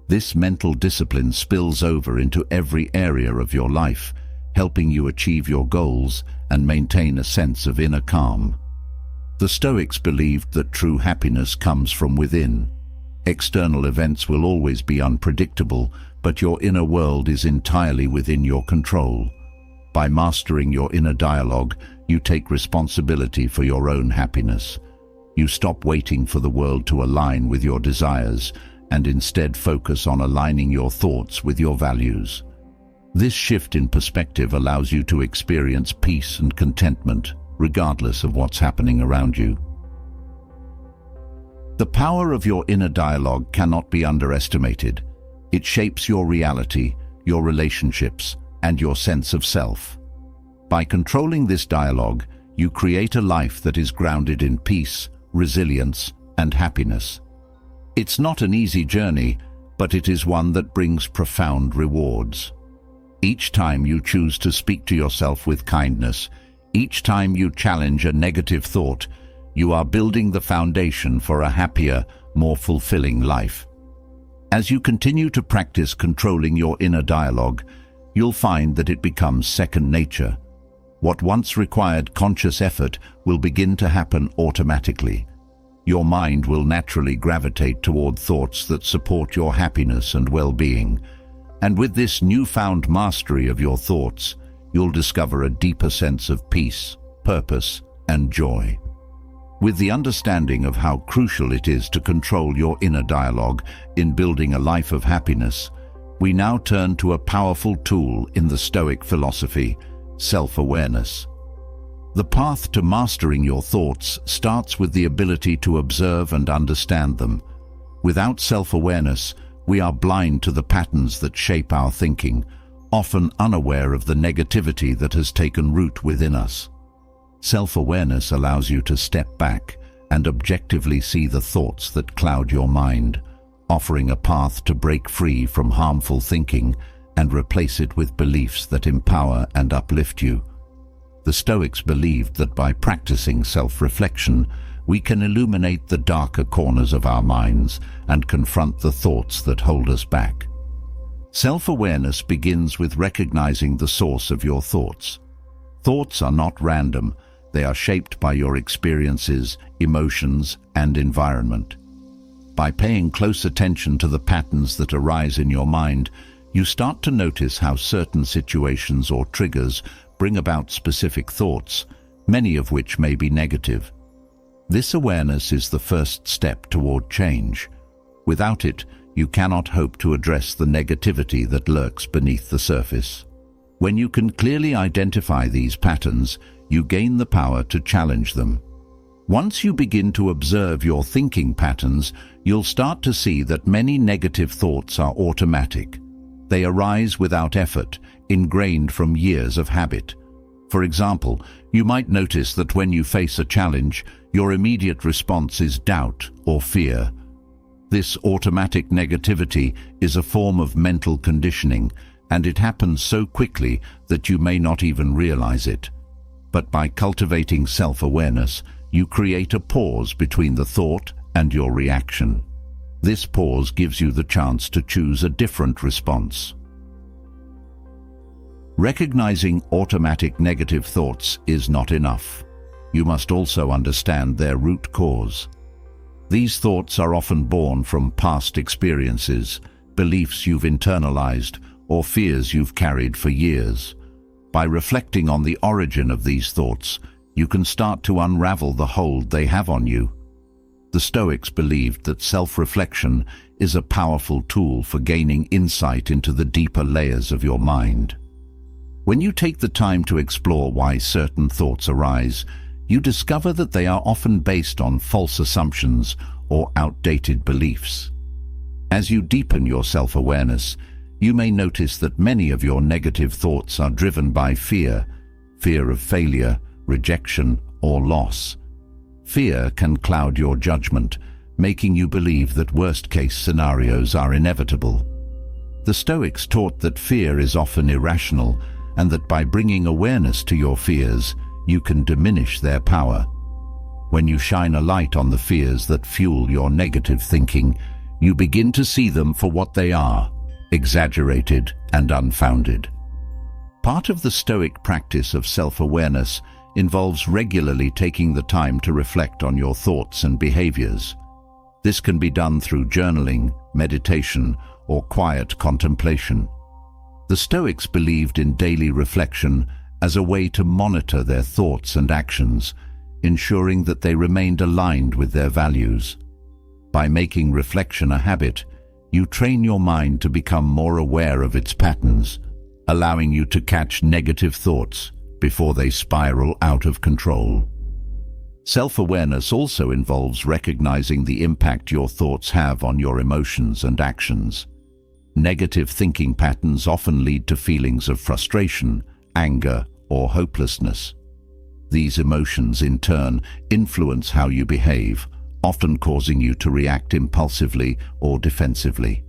This mental discipline spills over into every area of your life, helping you achieve your goals and maintain a sense of inner calm. The Stoics believed that true happiness comes from within. External events will always be unpredictable, but your inner world is entirely within your control. By mastering your inner dialogue, you take responsibility for your own happiness. You stop waiting for the world to align with your desires and instead focus on aligning your thoughts with your values. This shift in perspective allows you to experience peace and contentment, regardless of what's happening around you. The power of your inner dialogue cannot be underestimated. It shapes your reality, your relationships, and your sense of self. By controlling this dialogue, you create a life that is grounded in peace, resilience, and happiness. It's not an easy journey, but it is one that brings profound rewards. Each time you choose to speak to yourself with kindness, each time you challenge a negative thought, you are building the foundation for a happier, more fulfilling life. As you continue to practice controlling your inner dialogue, you'll find that it becomes second nature. What once required conscious effort will begin to happen automatically. Your mind will naturally gravitate toward thoughts that support your happiness and well-being. And with this newfound mastery of your thoughts, you'll discover a deeper sense of peace, purpose, and joy. With the understanding of how crucial it is to control your inner dialogue in building a life of happiness, we now turn to a powerful tool in the Stoic philosophy, self-awareness. The path to mastering your thoughts starts with the ability to observe and understand them. Without self-awareness, we are blind to the patterns that shape our thinking, often unaware of the negativity that has taken root within us. Self-awareness allows you to step back and objectively see the thoughts that cloud your mind, offering a path to break free from harmful thinking and replace it with beliefs that empower and uplift you. The Stoics believed that by practicing self-reflection, we can illuminate the darker corners of our minds and confront the thoughts that hold us back. Self-awareness begins with recognizing the source of your thoughts. Thoughts are not random. They are shaped by your experiences, emotions, and environment. By paying close attention to the patterns that arise in your mind, you start to notice how certain situations or triggers bring about specific thoughts, many of which may be negative. This awareness is the first step toward change. Without it, you cannot hope to address the negativity that lurks beneath the surface. When you can clearly identify these patterns, you gain the power to challenge them. Once you begin to observe your thinking patterns, you'll start to see that many negative thoughts are automatic. They arise without effort, ingrained from years of habit. For example, you might notice that when you face a challenge, your immediate response is doubt or fear. This automatic negativity is a form of mental conditioning, and it happens so quickly that you may not even realize it. But by cultivating self-awareness, you create a pause between the thought and your reaction. This pause gives you the chance to choose a different response. Recognizing automatic negative thoughts is not enough. You must also understand their root cause. These thoughts are often born from past experiences, beliefs you've internalized, or fears you've carried for years. By reflecting on the origin of these thoughts, you can start to unravel the hold they have on you. The Stoics believed that self-reflection is a powerful tool for gaining insight into the deeper layers of your mind. When you take the time to explore why certain thoughts arise, you discover that they are often based on false assumptions or outdated beliefs. As you deepen your self-awareness, you may notice that many of your negative thoughts are driven by fear of failure, rejection, or loss. Fear can cloud your judgment, making you believe that worst-case scenarios are inevitable. The Stoics taught that fear is often irrational, and that by bringing awareness to your fears, you can diminish their power. When you shine a light on the fears that fuel your negative thinking, you begin to see them for what they are, exaggerated and unfounded. Part of the Stoic practice of self-awareness involves regularly taking the time to reflect on your thoughts and behaviors. This can be done through journaling, meditation, or quiet contemplation. The Stoics believed in daily reflection as a way to monitor their thoughts and actions, ensuring that they remained aligned with their values. By making reflection a habit, you train your mind to become more aware of its patterns, allowing you to catch negative thoughts before they spiral out of control. Self-awareness also involves recognizing the impact your thoughts have on your emotions and actions. Negative thinking patterns often lead to feelings of frustration, anger, or hopelessness. These emotions, in turn, influence how you behave, often causing you to react impulsively or defensively.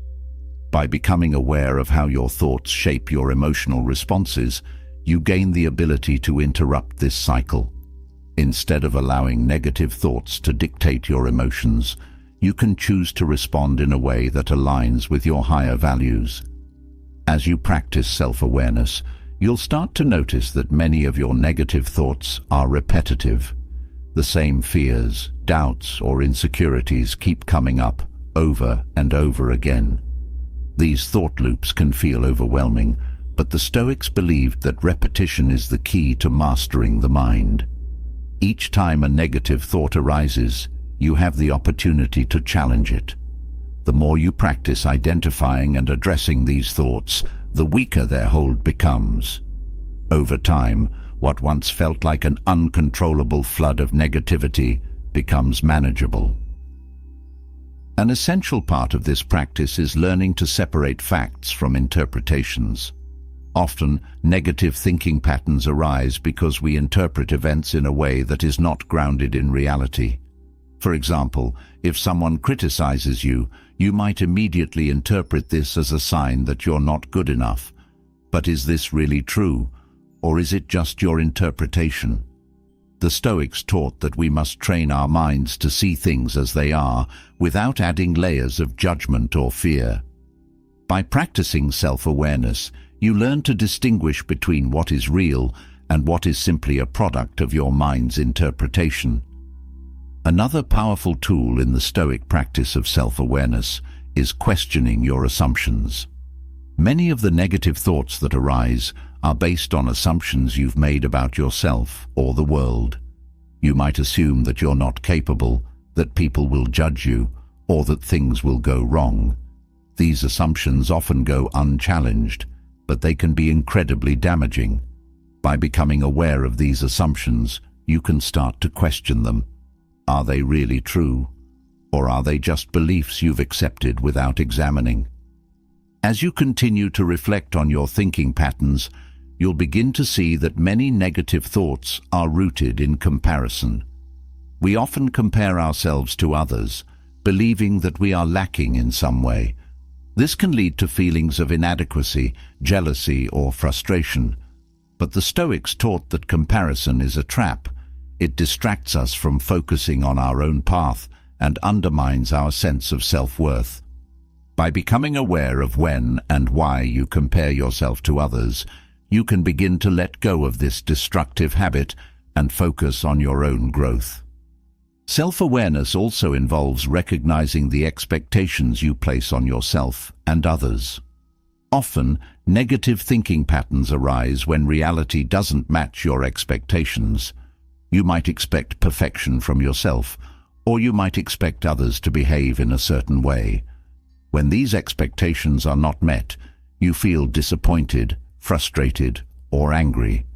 By becoming aware of how your thoughts shape your emotional responses, you gain the ability to interrupt this cycle. Instead of allowing negative thoughts to dictate your emotions, you can choose to respond in a way that aligns with your higher values. As you practice self-awareness, you'll start to notice that many of your negative thoughts are repetitive. The same fears, doubts or insecurities keep coming up over and over again. These thought loops can feel overwhelming, but the Stoics believed that repetition is the key to mastering the mind. Each time a negative thought arises, you have the opportunity to challenge it. The more you practice identifying and addressing these thoughts, the weaker their hold becomes. Over time, what once felt like an uncontrollable flood of negativity becomes manageable. An essential part of this practice is learning to separate facts from interpretations. Often, negative thinking patterns arise because we interpret events in a way that is not grounded in reality. For example, if someone criticizes you, you might immediately interpret this as a sign that you're not good enough. But is this really true, or is it just your interpretation? The Stoics taught that we must train our minds to see things as they are, without adding layers of judgment or fear. By practicing self-awareness, you learn to distinguish between what is real and what is simply a product of your mind's interpretation. Another powerful tool in the Stoic practice of self-awareness is questioning your assumptions. Many of the negative thoughts that arise are based on assumptions you've made about yourself or the world. You might assume that you're not capable, that people will judge you, or that things will go wrong. These assumptions often go unchallenged, but they can be incredibly damaging. By becoming aware of these assumptions, you can start to question them. Are they really true? Or are they just beliefs you've accepted without examining? As you continue to reflect on your thinking patterns, you'll begin to see that many negative thoughts are rooted in comparison. We often compare ourselves to others, believing that we are lacking in some way. This can lead to feelings of inadequacy, jealousy, or frustration. But the Stoics taught that comparison is a trap. It distracts us from focusing on our own path and undermines our sense of self-worth. By becoming aware of when and why you compare yourself to others, you can begin to let go of this destructive habit and focus on your own growth. Self-awareness also involves recognizing the expectations you place on yourself and others. Often, negative thinking patterns arise when reality doesn't match your expectations. You might expect perfection from yourself, or you might expect others to behave in a certain way. When these expectations are not met, you feel disappointed, frustrated, or angry.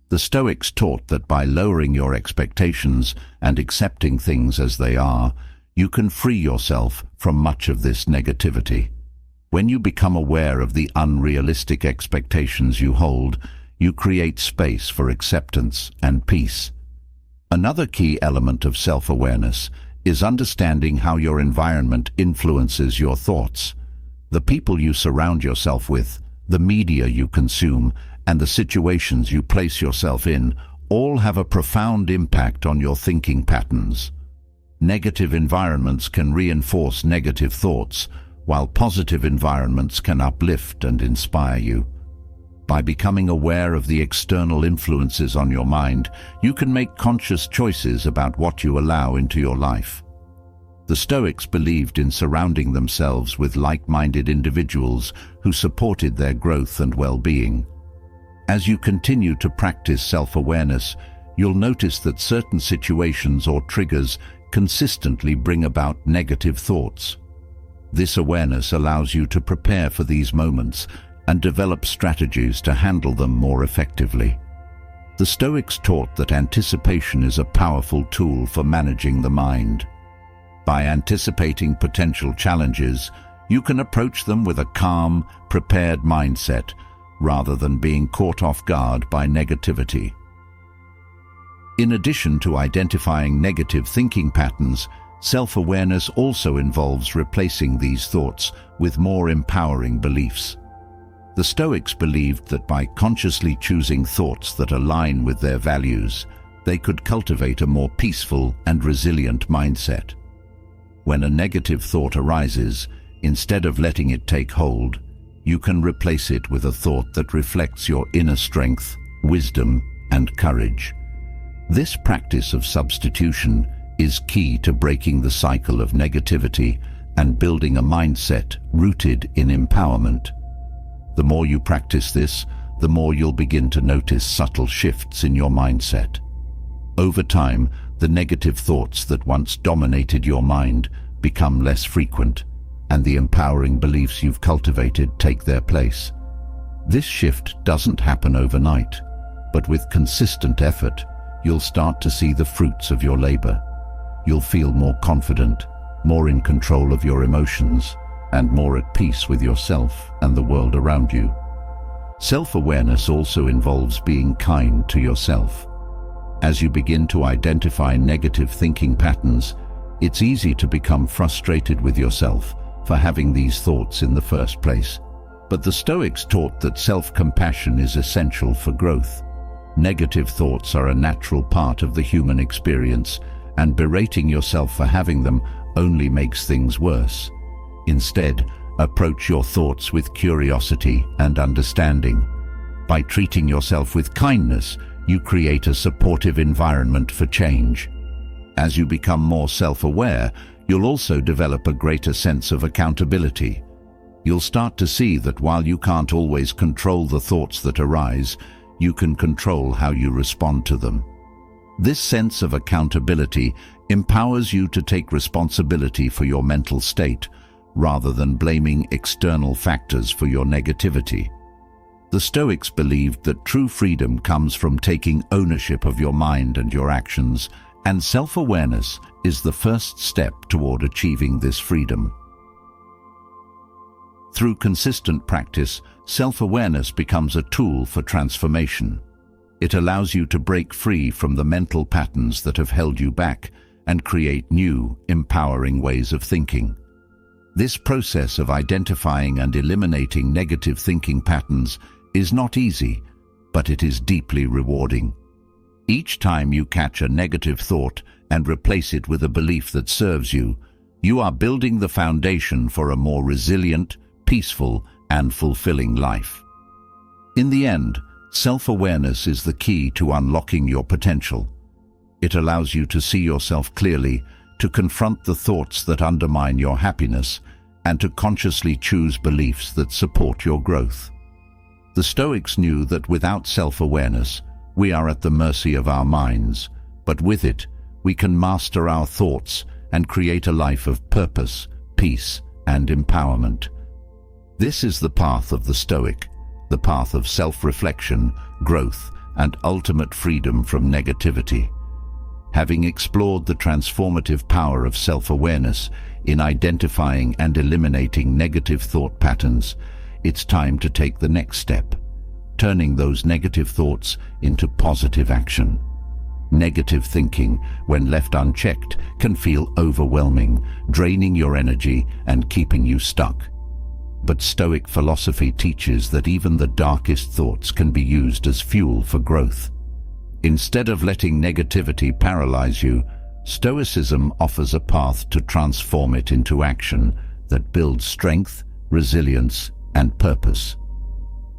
The Stoics taught that by lowering your expectations and accepting things as they are, you can free yourself from much of this negativity. When you become aware of the unrealistic expectations you hold, you create space for acceptance and peace. Another key element of self-awareness is understanding how your environment influences your thoughts. The people you surround yourself with, the media you consume, and the situations you place yourself in all have a profound impact on your thinking patterns. Negative environments can reinforce negative thoughts, while positive environments can uplift and inspire you. By becoming aware of the external influences on your mind, you can make conscious choices about what you allow into your life. The Stoics believed in surrounding themselves with like-minded individuals who supported their growth and well-being. As you continue to practice self-awareness, you'll notice that certain situations or triggers consistently bring about negative thoughts. This awareness allows you to prepare for these moments and develop strategies to handle them more effectively. The Stoics taught that anticipation is a powerful tool for managing the mind. By anticipating potential challenges, you can approach them with a calm, prepared mindset, rather than being caught off guard by negativity. In addition to identifying negative thinking patterns, self-awareness also involves replacing these thoughts with more empowering beliefs. The Stoics believed that by consciously choosing thoughts that align with their values, they could cultivate a more peaceful and resilient mindset. When a negative thought arises, instead of letting it take hold, you can replace it with a thought that reflects your inner strength, wisdom, and courage. This practice of substitution is key to breaking the cycle of negativity and building a mindset rooted in empowerment. The more you practice this, the more you'll begin to notice subtle shifts in your mindset. Over time, the negative thoughts that once dominated your mind become less frequent, and the empowering beliefs you've cultivated take their place. This shift doesn't happen overnight, but with consistent effort, you'll start to see the fruits of your labor. You'll feel more confident, more in control of your emotions, and more at peace with yourself and the world around you. Self-awareness also involves being kind to yourself. As you begin to identify negative thinking patterns, it's easy to become frustrated with yourself for having these thoughts in the first place. But the Stoics taught that self-compassion is essential for growth. Negative thoughts are a natural part of the human experience, and berating yourself for having them only makes things worse. Instead, approach your thoughts with curiosity and understanding. By treating yourself with kindness, you create a supportive environment for change. As you become more self-aware, you'll also develop a greater sense of accountability. You'll start to see that while you can't always control the thoughts that arise, you can control how you respond to them. This sense of accountability empowers you to take responsibility for your mental state, rather than blaming external factors for your negativity. The Stoics believed that true freedom comes from taking ownership of your mind and your actions, and self-awareness is the first step toward achieving this freedom. Through consistent practice, self-awareness becomes a tool for transformation. It allows you to break free from the mental patterns that have held you back and create new, empowering ways of thinking. This process of identifying and eliminating negative thinking patterns is not easy, but it is deeply rewarding. Each time you catch a negative thought and replace it with a belief that serves you, you are building the foundation for a more resilient, peaceful, and fulfilling life. In the end, self-awareness is the key to unlocking your potential. It allows you to see yourself clearly, to confront the thoughts that undermine your happiness, and to consciously choose beliefs that support your growth. The Stoics knew that without self-awareness, we are at the mercy of our minds, but with it, we can master our thoughts and create a life of purpose, peace, and empowerment. This is the path of the Stoic, the path of self-reflection, growth, and ultimate freedom from negativity. Having explored the transformative power of self-awareness in identifying and eliminating negative thought patterns, it's time to take the next step, turning those negative thoughts into positive action. Negative thinking, when left unchecked, can feel overwhelming, draining your energy and keeping you stuck. But Stoic philosophy teaches that even the darkest thoughts can be used as fuel for growth. Instead of letting negativity paralyze you, Stoicism offers a path to transform it into action that builds strength, resilience, and purpose.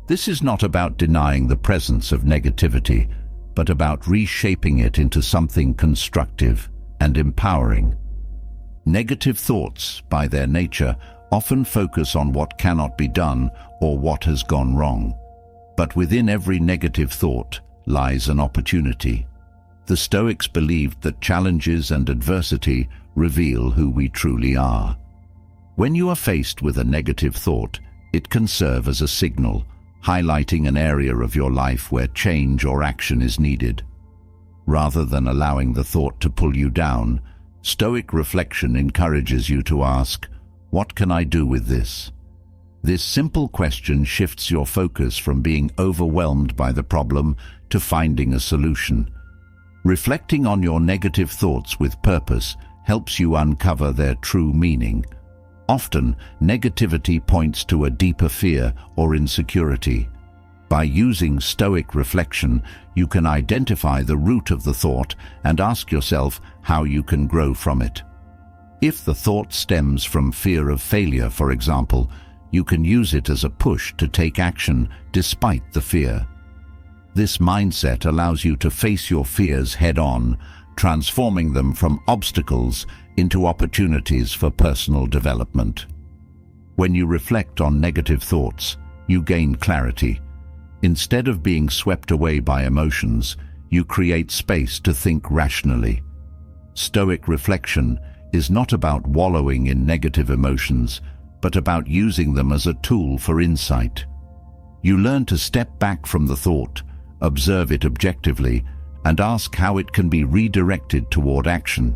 This is not about denying the presence of negativity, but about reshaping it into something constructive and empowering. Negative thoughts, by their nature, often focus on what cannot be done or what has gone wrong. But within every negative thought lies an opportunity. The Stoics believed that challenges and adversity reveal who we truly are. When you are faced with a negative thought, it can serve as a signal, highlighting an area of your life where change or action is needed. Rather than allowing the thought to pull you down, Stoic reflection encourages you to ask, "What can I do with this?" This simple question shifts your focus from being overwhelmed by the problem to finding a solution. Reflecting on your negative thoughts with purpose helps you uncover their true meaning. Often, negativity points to a deeper fear or insecurity. By using Stoic reflection, you can identify the root of the thought and ask yourself how you can grow from it. If the thought stems from fear of failure, for example, you can use it as a push to take action despite the fear. This mindset allows you to face your fears head-on, transforming them from obstacles into opportunities for personal development. When you reflect on negative thoughts, you gain clarity. Instead of being swept away by emotions, you create space to think rationally. Stoic reflection is not about wallowing in negative emotions, but about using them as a tool for insight. You learn to step back from the thought, observe it objectively, and ask how it can be redirected toward action.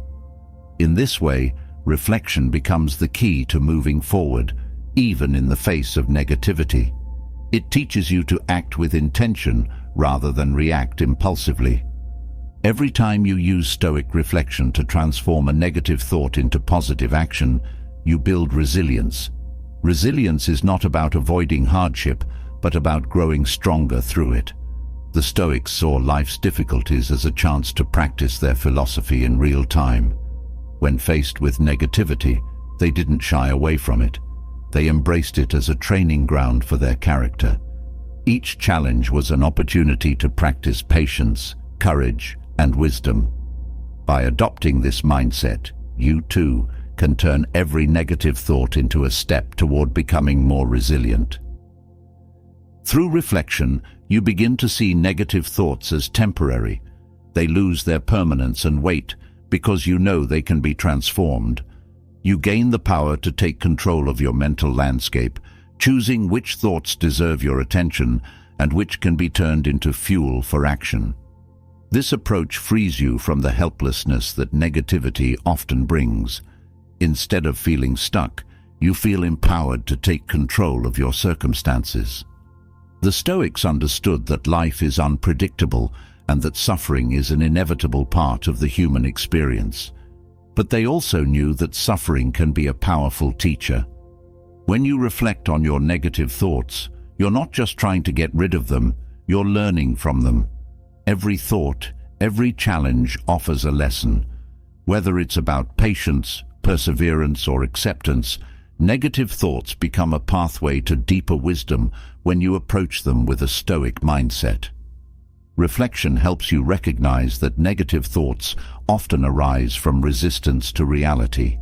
In this way, reflection becomes the key to moving forward, even in the face of negativity. It teaches you to act with intention rather than react impulsively. Every time you use Stoic reflection to transform a negative thought into positive action, you build resilience. Resilience is not about avoiding hardship, but about growing stronger through it. The Stoics saw life's difficulties as a chance to practice their philosophy in real time. When faced with negativity, they didn't shy away from it. They embraced it as a training ground for their character. Each challenge was an opportunity to practice patience, courage, and wisdom. By adopting this mindset, you too can turn every negative thought into a step toward becoming more resilient. Through reflection, you begin to see negative thoughts as temporary. They lose their permanence and weight because you know they can be transformed. You gain the power to take control of your mental landscape, choosing which thoughts deserve your attention and which can be turned into fuel for action. This approach frees you from the helplessness that negativity often brings. Instead of feeling stuck, you feel empowered to take control of your circumstances. The Stoics understood that life is unpredictable and that suffering is an inevitable part of the human experience. But they also knew that suffering can be a powerful teacher. When you reflect on your negative thoughts, you're not just trying to get rid of them, you're learning from them. Every thought, every challenge offers a lesson. Whether it's about patience, perseverance, or acceptance, negative thoughts become a pathway to deeper wisdom when you approach them with a Stoic mindset. Reflection helps you recognize that negative thoughts often arise from resistance to reality.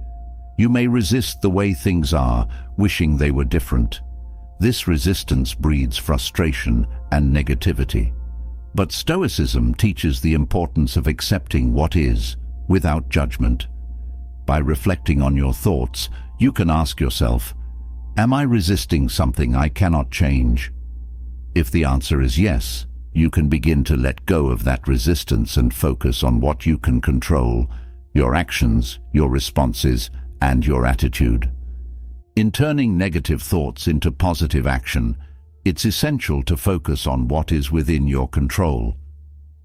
You may resist the way things are, wishing they were different. This resistance breeds frustration and negativity. But Stoicism teaches the importance of accepting what is, without judgment. By reflecting on your thoughts, you can ask yourself, am I resisting something I cannot change? If the answer is yes, you can begin to let go of that resistance and focus on what you can control, your actions, your responses, and your attitude. In turning negative thoughts into positive action, it's essential to focus on what is within your control.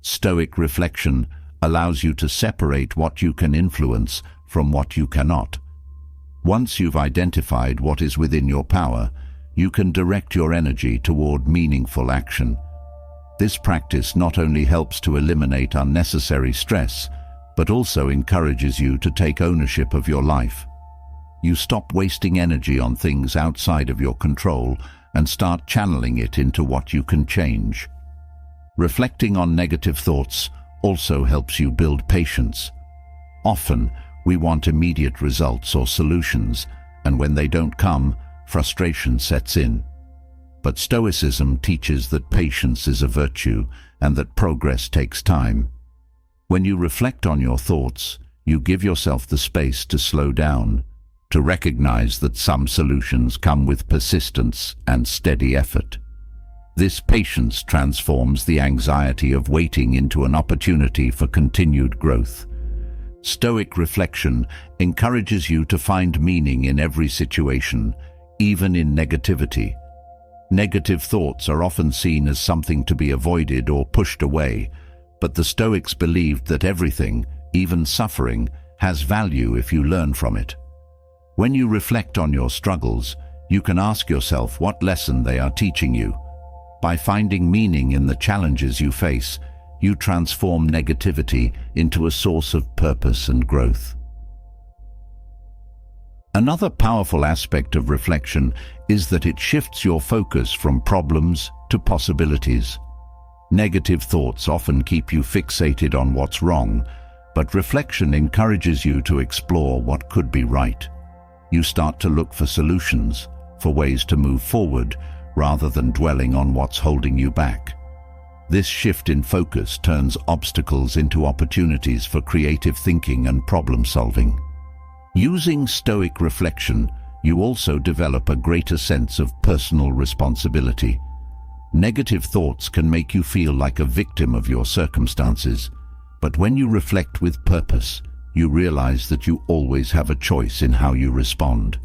Stoic reflection allows you to separate what you can influence from what you cannot. Once you've identified what is within your power, you can direct your energy toward meaningful action. This practice not only helps to eliminate unnecessary stress, but also encourages you to take ownership of your life. You stop wasting energy on things outside of your control and start channeling it into what you can change. Reflecting on negative thoughts also helps you build patience. Often, we want immediate results or solutions, and when they don't come, frustration sets in. But Stoicism teaches that patience is a virtue and that progress takes time. When you reflect on your thoughts, you give yourself the space to slow down, to recognize that some solutions come with persistence and steady effort. This patience transforms the anxiety of waiting into an opportunity for continued growth. Stoic reflection encourages you to find meaning in every situation, even in negativity. Negative thoughts are often seen as something to be avoided or pushed away, but the Stoics believed that everything, even suffering, has value if you learn from it. When you reflect on your struggles, you can ask yourself what lesson they are teaching you. By finding meaning in the challenges you face, you transform negativity into a source of purpose and growth. Another powerful aspect of reflection is that it shifts your focus from problems to possibilities. Negative thoughts often keep you fixated on what's wrong, But reflection encourages you to explore what could be right. You start to look for solutions, for ways to move forward, rather than dwelling on what's holding you back. This shift in focus turns obstacles into opportunities for creative thinking and problem-solving. Using Stoic reflection, you also develop a greater sense of personal responsibility. Negative thoughts can make you feel like a victim of your circumstances, but when you reflect with purpose, you realize that you always have a choice in how you respond.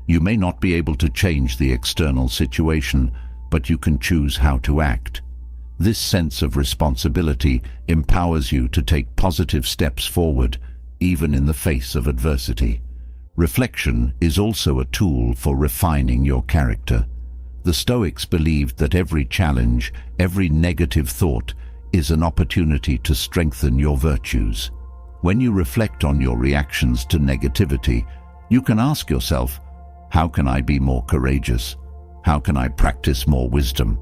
You may not be able to change the external situation, but you can choose how to act. This sense of responsibility empowers you to take positive steps forward, even in the face of adversity. Reflection is also a tool for refining your character. The Stoics believed that every challenge, every negative thought, is an opportunity to strengthen your virtues. When you reflect on your reactions to negativity, you can ask yourself, how can I be more courageous? How can I practice more wisdom?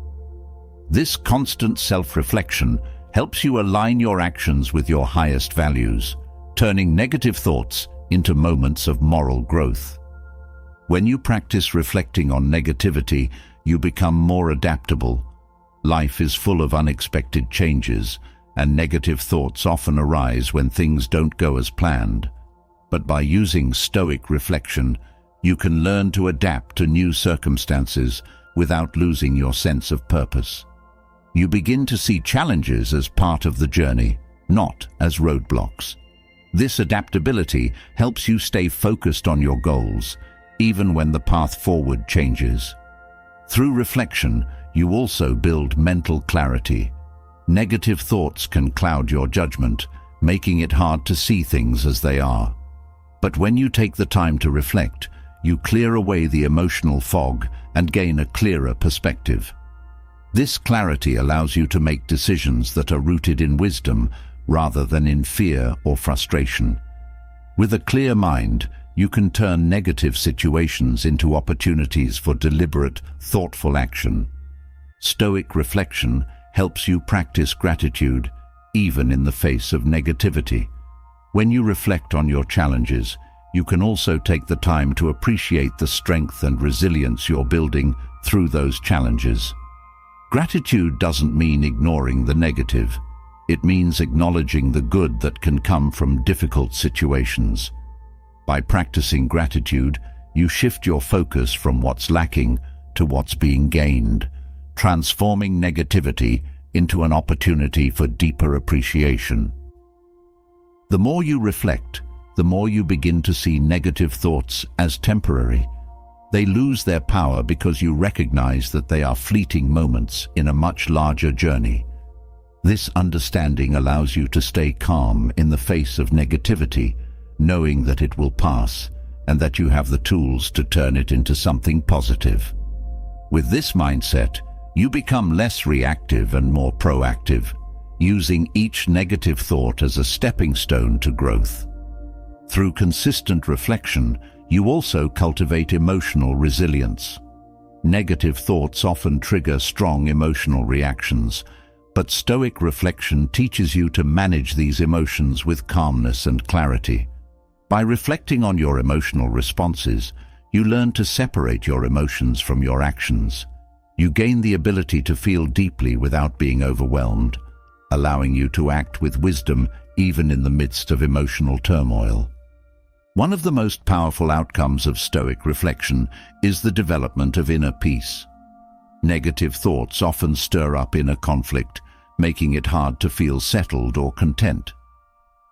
This constant self-reflection helps you align your actions with your highest values, turning negative thoughts into moments of moral growth. When you practice reflecting on negativity, you become more adaptable. Life is full of unexpected changes, and negative thoughts often arise when things don't go as planned. But by using Stoic reflection, you can learn to adapt to new circumstances without losing your sense of purpose. You begin to see challenges as part of the journey, not as roadblocks. This adaptability helps you stay focused on your goals, even when the path forward changes. Through reflection, you also build mental clarity. Negative thoughts can cloud your judgment, making it hard to see things as they are. But when you take the time to reflect, you clear away the emotional fog and gain a clearer perspective. This clarity allows you to make decisions that are rooted in wisdom rather than in fear or frustration. With a clear mind, you can turn negative situations into opportunities for deliberate, thoughtful action. Stoic reflection helps you practice gratitude, even in the face of negativity. When you reflect on your challenges, you can also take the time to appreciate the strength and resilience you're building through those challenges. Gratitude doesn't mean ignoring the negative. It means acknowledging the good that can come from difficult situations. By practicing gratitude, you shift your focus from what's lacking to what's being gained, transforming negativity into an opportunity for deeper appreciation. The more you reflect, the more you begin to see negative thoughts as temporary. They lose their power because you recognize that they are fleeting moments in a much larger journey. This understanding allows you to stay calm in the face of negativity, knowing that it will pass and that you have the tools to turn it into something positive. With this mindset, you become less reactive and more proactive, using each negative thought as a stepping stone to growth. Through consistent reflection, you also cultivate emotional resilience. Negative thoughts often trigger strong emotional reactions, but Stoic reflection teaches you to manage these emotions with calmness and clarity. By reflecting on your emotional responses, you learn to separate your emotions from your actions. You gain the ability to feel deeply without being overwhelmed, allowing you to act with wisdom even in the midst of emotional turmoil. One of the most powerful outcomes of Stoic reflection is the development of inner peace. Negative thoughts often stir up inner conflict, making it hard to feel settled or content.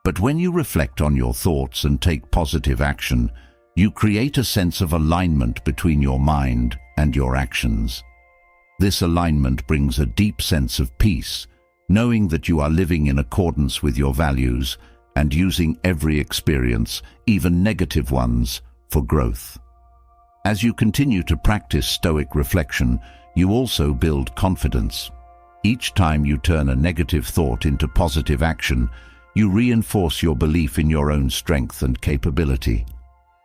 But when you reflect on your thoughts and take positive action, you create a sense of alignment between your mind and your actions. This alignment brings a deep sense of peace, knowing that you are living in accordance with your values and using every experience, even negative ones, for growth. As you continue to practice Stoic reflection, you also build confidence. Each time you turn a negative thought into positive action, you reinforce your belief in your own strength and capability.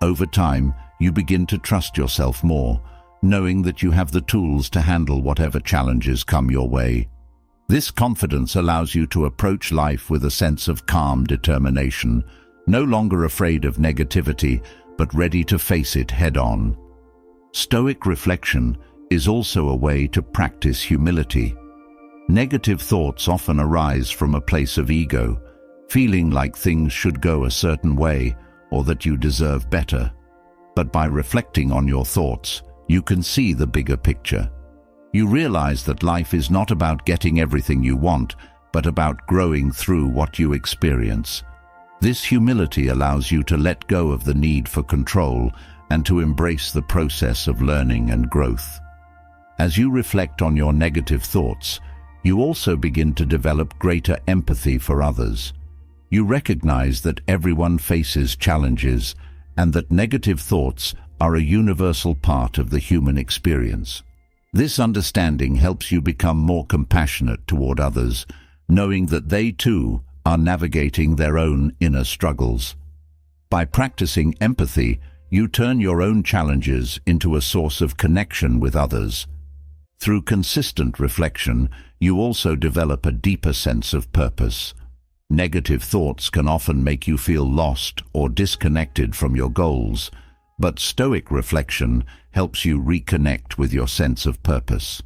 Over time, you begin to trust yourself more, knowing that you have the tools to handle whatever challenges come your way. This confidence allows you to approach life with a sense of calm determination, no longer afraid of negativity, but ready to face it head-on. Stoic reflection is also a way to practice humility. Negative thoughts often arise from a place of ego, feeling like things should go a certain way or that you deserve better. But by reflecting on your thoughts, you can see the bigger picture. You realize that life is not about getting everything you want, but about growing through what you experience. This humility allows you to let go of the need for control and to embrace the process of learning and growth. As you reflect on your negative thoughts, you also begin to develop greater empathy for others. You recognize that everyone faces challenges and that negative thoughts are a universal part of the human experience. This understanding helps you become more compassionate toward others, knowing that they too are navigating their own inner struggles. By practicing empathy, you turn your own challenges into a source of connection with others. Through consistent reflection, you also develop a deeper sense of purpose. Negative thoughts can often make you feel lost or disconnected from your goals, but Stoic reflection helps you reconnect with your sense of purpose.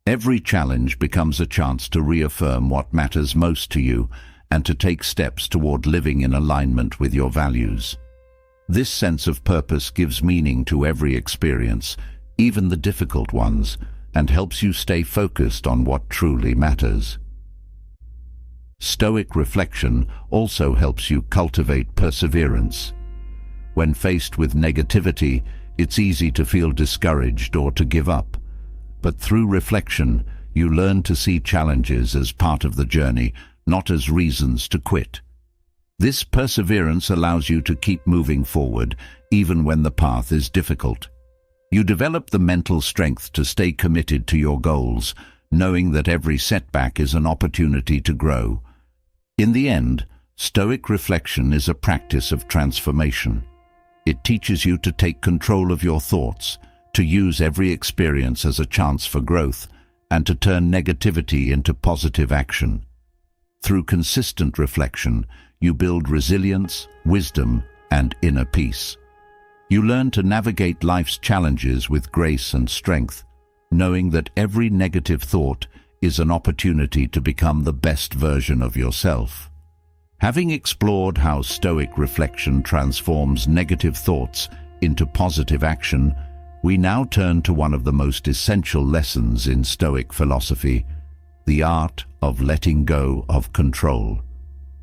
Every challenge becomes a chance to reaffirm what matters most to you and to take steps toward living in alignment with your values. This sense of purpose gives meaning to every experience, even the difficult ones, and helps you stay focused on what truly matters. Stoic reflection also helps you cultivate perseverance. When faced with negativity, it's easy to feel discouraged or to give up. But through reflection, you learn to see challenges as part of the journey, not as reasons to quit. This perseverance allows you to keep moving forward, even when the path is difficult. You develop the mental strength to stay committed to your goals, knowing that every setback is an opportunity to grow. In the end, Stoic reflection is a practice of transformation. It teaches you to take control of your thoughts, to use every experience as a chance for growth, and to turn negativity into positive action. Through consistent reflection, you build resilience, wisdom, and inner peace. You learn to navigate life's challenges with grace and strength, knowing that every negative thought is an opportunity to become the best version of yourself. Having explored how Stoic reflection transforms negative thoughts into positive action, we now turn to one of the most essential lessons in Stoic philosophy, the art of letting go of control.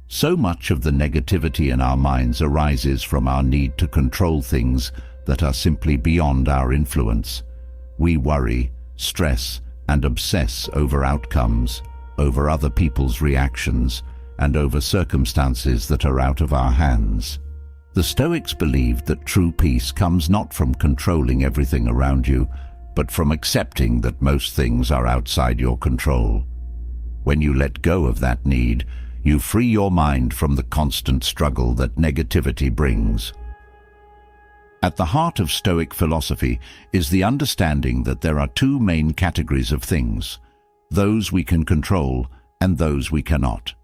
So much of the negativity in our minds arises from our need to control things that are simply beyond our influence. We worry, stress, and obsess over outcomes, over other people's reactions, and over circumstances that are out of our hands. The Stoics believed that true peace comes not from controlling everything around you, but from accepting that most things are outside your control. When you let go of that need, you free your mind from the constant struggle that negativity brings. At the heart of Stoic philosophy is the understanding that there are two main categories of things: those we can control and those we cannot.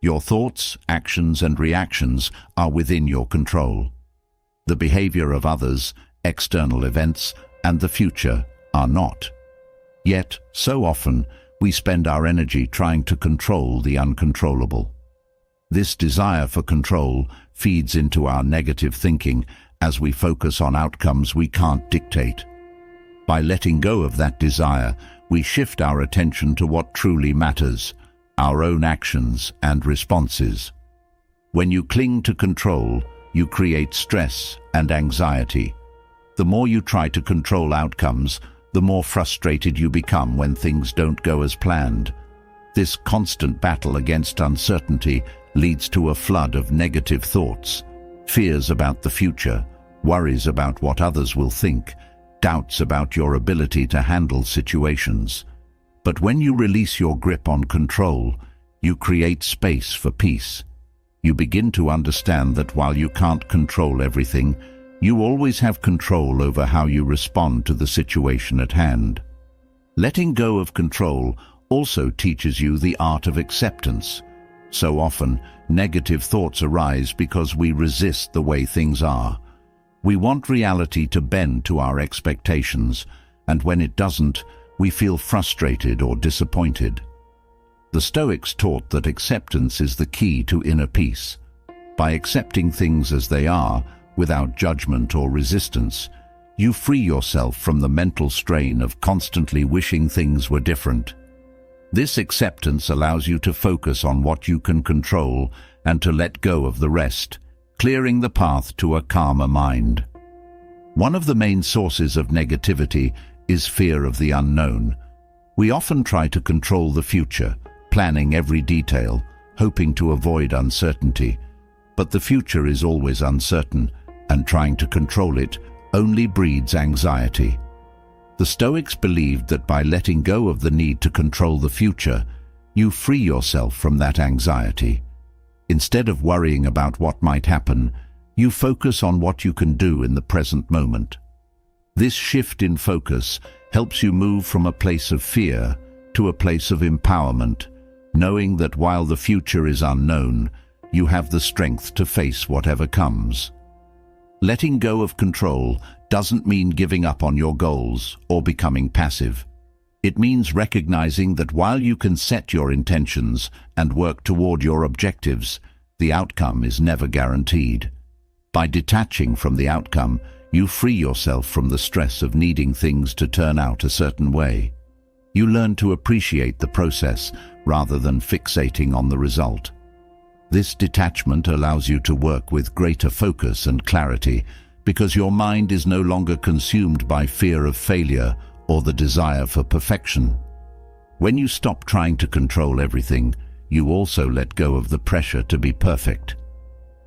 Your thoughts, actions, and reactions are within your control. The behavior of others, external events, and the future are not. Yet, so often, we spend our energy trying to control the uncontrollable. This desire for control feeds into our negative thinking as we focus on outcomes we can't dictate. By letting go of that desire, we shift our attention to what truly matters: our own actions and responses. When you cling to control, you create stress and anxiety. The more you try to control outcomes, the more frustrated you become when things don't go as planned. This constant battle against uncertainty leads to a flood of negative thoughts: fears about the future, worries about what others will think, doubts about your ability to handle situations. But when you release your grip on control, you create space for peace. You begin to understand that while you can't control everything, you always have control over how you respond to the situation at hand. Letting go of control also teaches you the art of acceptance. So often, negative thoughts arise because we resist the way things are. We want reality to bend to our expectations, and when it doesn't, we feel frustrated or disappointed. The Stoics taught that acceptance is the key to inner peace. By accepting things as they are, without judgment or resistance, you free yourself from the mental strain of constantly wishing things were different. This acceptance allows you to focus on what you can control and to let go of the rest, clearing the path to a calmer mind. One of the main sources of negativity is fear of the unknown. We often try to control the future, planning every detail, hoping to avoid uncertainty. But the future is always uncertain, and trying to control it only breeds anxiety. The Stoics believed that by letting go of the need to control the future, you free yourself from that anxiety. Instead of worrying about what might happen, you focus on what you can do in the present moment. This shift in focus helps you move from a place of fear to a place of empowerment, knowing that while the future is unknown, you have the strength to face whatever comes. Letting go of control doesn't mean giving up on your goals or becoming passive. It means recognizing that while you can set your intentions and work toward your objectives, the outcome is never guaranteed. By detaching from the outcome, you free yourself from the stress of needing things to turn out a certain way. You learn to appreciate the process rather than fixating on the result. This detachment allows you to work with greater focus and clarity because your mind is no longer consumed by fear of failure or the desire for perfection. When you stop trying to control everything, you also let go of the pressure to be perfect.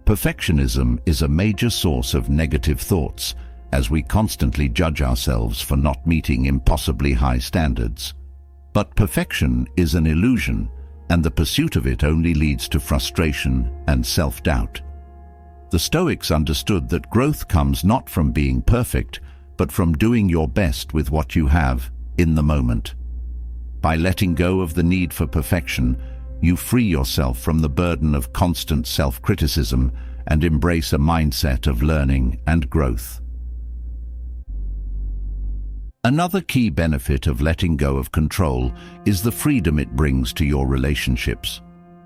Perfectionism is a major source of negative thoughts, as we constantly judge ourselves for not meeting impossibly high standards. But perfection is an illusion, and the pursuit of it only leads to frustration and self-doubt. The Stoics understood that growth comes not from being perfect, but from doing your best with what you have in the moment. By letting go of the need for perfection, you free yourself from the burden of constant self-criticism and embrace a mindset of learning and growth. Another key benefit of letting go of control is the freedom it brings to your relationships.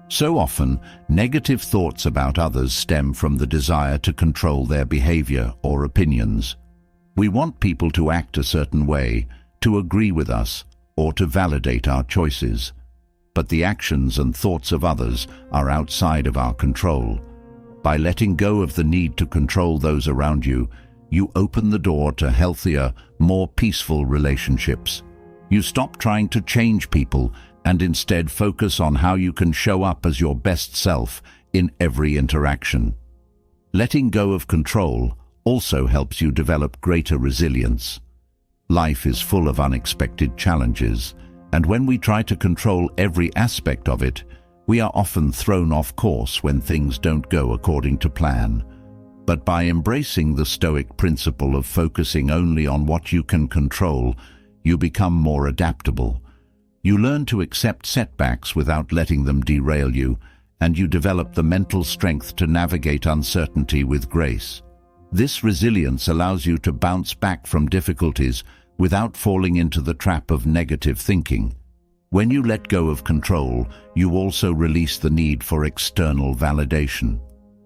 So often, negative thoughts about others stem from the desire to control their behavior or opinions. We want people to act a certain way, to agree with us, or to validate our choices. But the actions and thoughts of others are outside of our control. By letting go of the need to control those around you, you open the door to healthier, more peaceful relationships. You stop trying to change people and instead focus on how you can show up as your best self in every interaction. Letting go of control also helps you develop greater resilience. Life is full of unexpected challenges, and when we try to control every aspect of it, we are often thrown off course when things don't go according to plan. But by embracing the Stoic principle of focusing only on what you can control, you become more adaptable. You learn to accept setbacks without letting them derail you, and you develop the mental strength to navigate uncertainty with grace. This resilience allows you to bounce back from difficulties without falling into the trap of negative thinking. When you let go of control, you also release the need for external validation.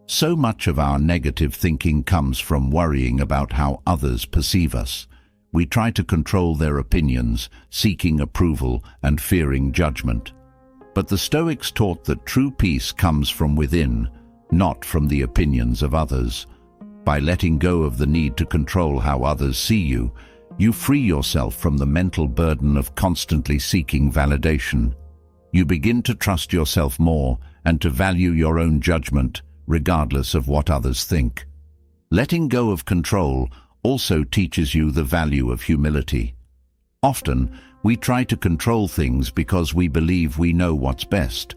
So much of our negative thinking comes from worrying about how others perceive us. We try to control their opinions, seeking approval and fearing judgment. But the Stoics taught that true peace comes from within, not from the opinions of others. By letting go of the need to control how others see you, you free yourself from the mental burden of constantly seeking validation. You begin to trust yourself more and to value your own judgment, regardless of what others think. Letting go of control also teaches you the value of humility. Often, we try to control things because we believe we know what's best.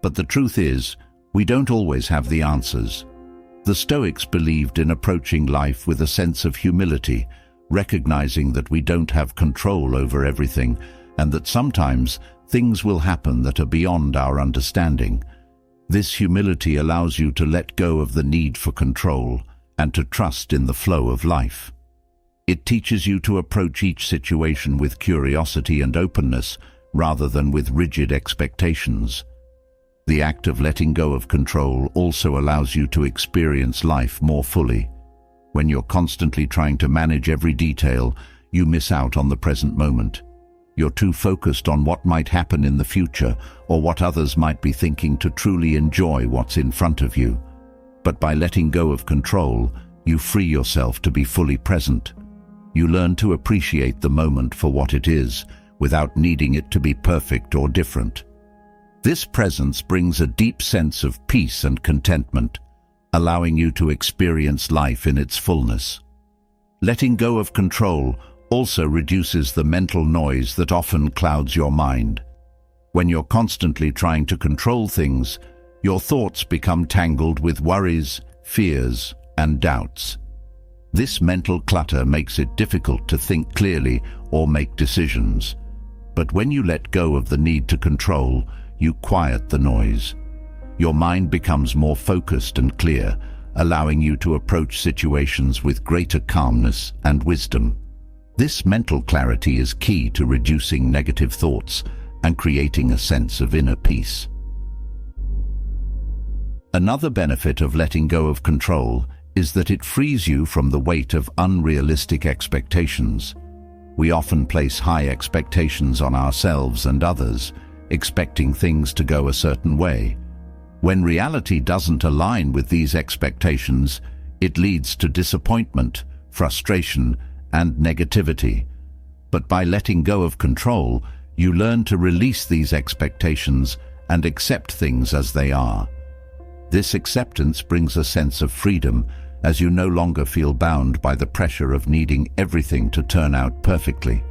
But the truth is, we don't always have the answers. The Stoics believed in approaching life with a sense of humility, recognizing that we don't have control over everything, and that sometimes Things will happen that are beyond our understanding. This humility allows you to let go of the need for control and to trust in the flow of life. It teaches you to approach each situation with curiosity and openness rather than with rigid expectations. The act of letting go of control also allows you to experience life more fully. When you're constantly trying to manage every detail, you miss out on the present moment. You're too focused on what might happen in the future or what others might be thinking to truly enjoy what's in front of you. But by letting go of control, you free yourself to be fully present. You learn to appreciate the moment for what it is, without needing it to be perfect or different. This presence brings a deep sense of peace and contentment, allowing you to experience life in its fullness. Letting go of control also reduces the mental noise that often clouds your mind. When you're constantly trying to control things, your thoughts become tangled with worries, fears, and doubts. This mental clutter makes it difficult to think clearly or make decisions. But when you let go of the need to control, you quiet the noise. Your mind becomes more focused and clear, allowing you to approach situations with greater calmness and wisdom. This mental clarity is key to reducing negative thoughts and creating a sense of inner peace. Another benefit of letting go of control is that it frees you from the weight of unrealistic expectations. We often place high expectations on ourselves and others, expecting things to go a certain way. When reality doesn't align with these expectations, it leads to disappointment, frustration, and negativity. But by letting go of control, you learn to release these expectations and accept things as they are. This acceptance brings a sense of freedom, as you no longer feel bound by the pressure of needing everything to turn out perfectly.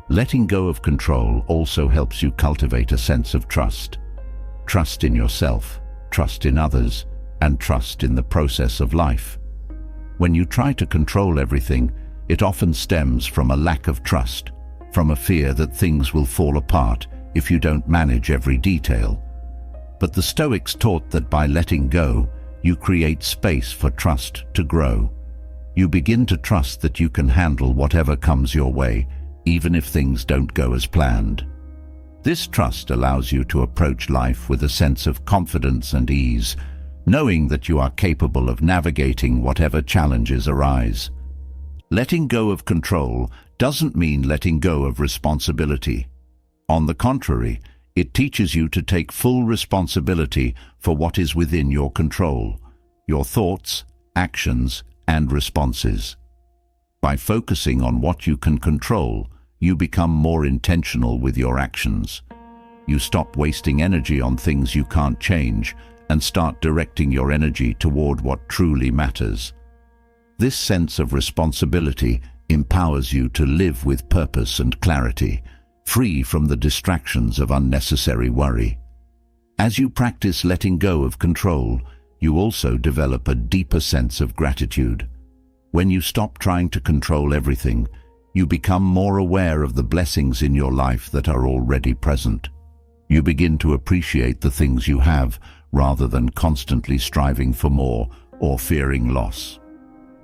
Letting go of control also helps you cultivate a sense of trust. Trust in yourself, trust in others, and trust in the process of life. When you try to control everything, it often stems from a lack of trust, from a fear that things will fall apart if you don't manage every detail. But the Stoics taught that by letting go, you create space for trust to grow. You begin to trust that you can handle whatever comes your way, even if things don't go as planned. This trust allows you to approach life with a sense of confidence and ease, knowing that you are capable of navigating whatever challenges arise. Letting go of control doesn't mean letting go of responsibility. On the contrary, it teaches you to take full responsibility for what is within your control, your thoughts, actions, and responses. By focusing on what you can control, you become more intentional with your actions. You stop wasting energy on things you can't change and start directing your energy toward what truly matters. This sense of responsibility empowers you to live with purpose and clarity, free from the distractions of unnecessary worry. As you practice letting go of control, you also develop a deeper sense of gratitude. When you stop trying to control everything, you become more aware of the blessings in your life that are already present. You begin to appreciate the things you have, rather than constantly striving for more or fearing loss.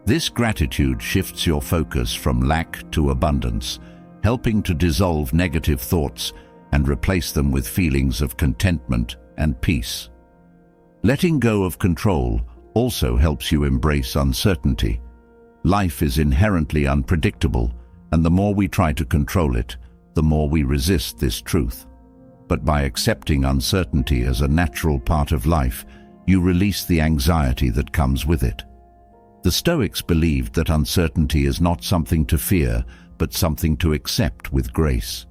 This gratitude shifts your focus from lack to abundance, helping to dissolve negative thoughts and replace them with feelings of contentment and peace. Letting go of control also helps you embrace uncertainty. Life is inherently unpredictable, and the more we try to control it, the more we resist this truth. But by accepting uncertainty as a natural part of life, you release the anxiety that comes with it. The Stoics believed that uncertainty is not something to fear, but something to accept with grace.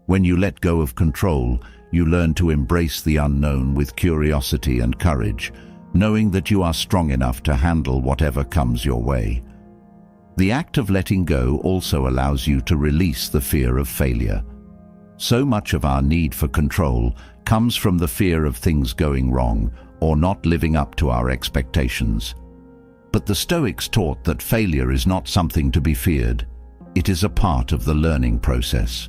When you let go of control, you learn to embrace the unknown with curiosity and courage, knowing that you are strong enough to handle whatever comes your way. The act of letting go also allows you to release the fear of failure. So much of our need for control comes from the fear of things going wrong or not living up to our expectations. But the Stoics taught that failure is not something to be feared. It is a part of the learning process.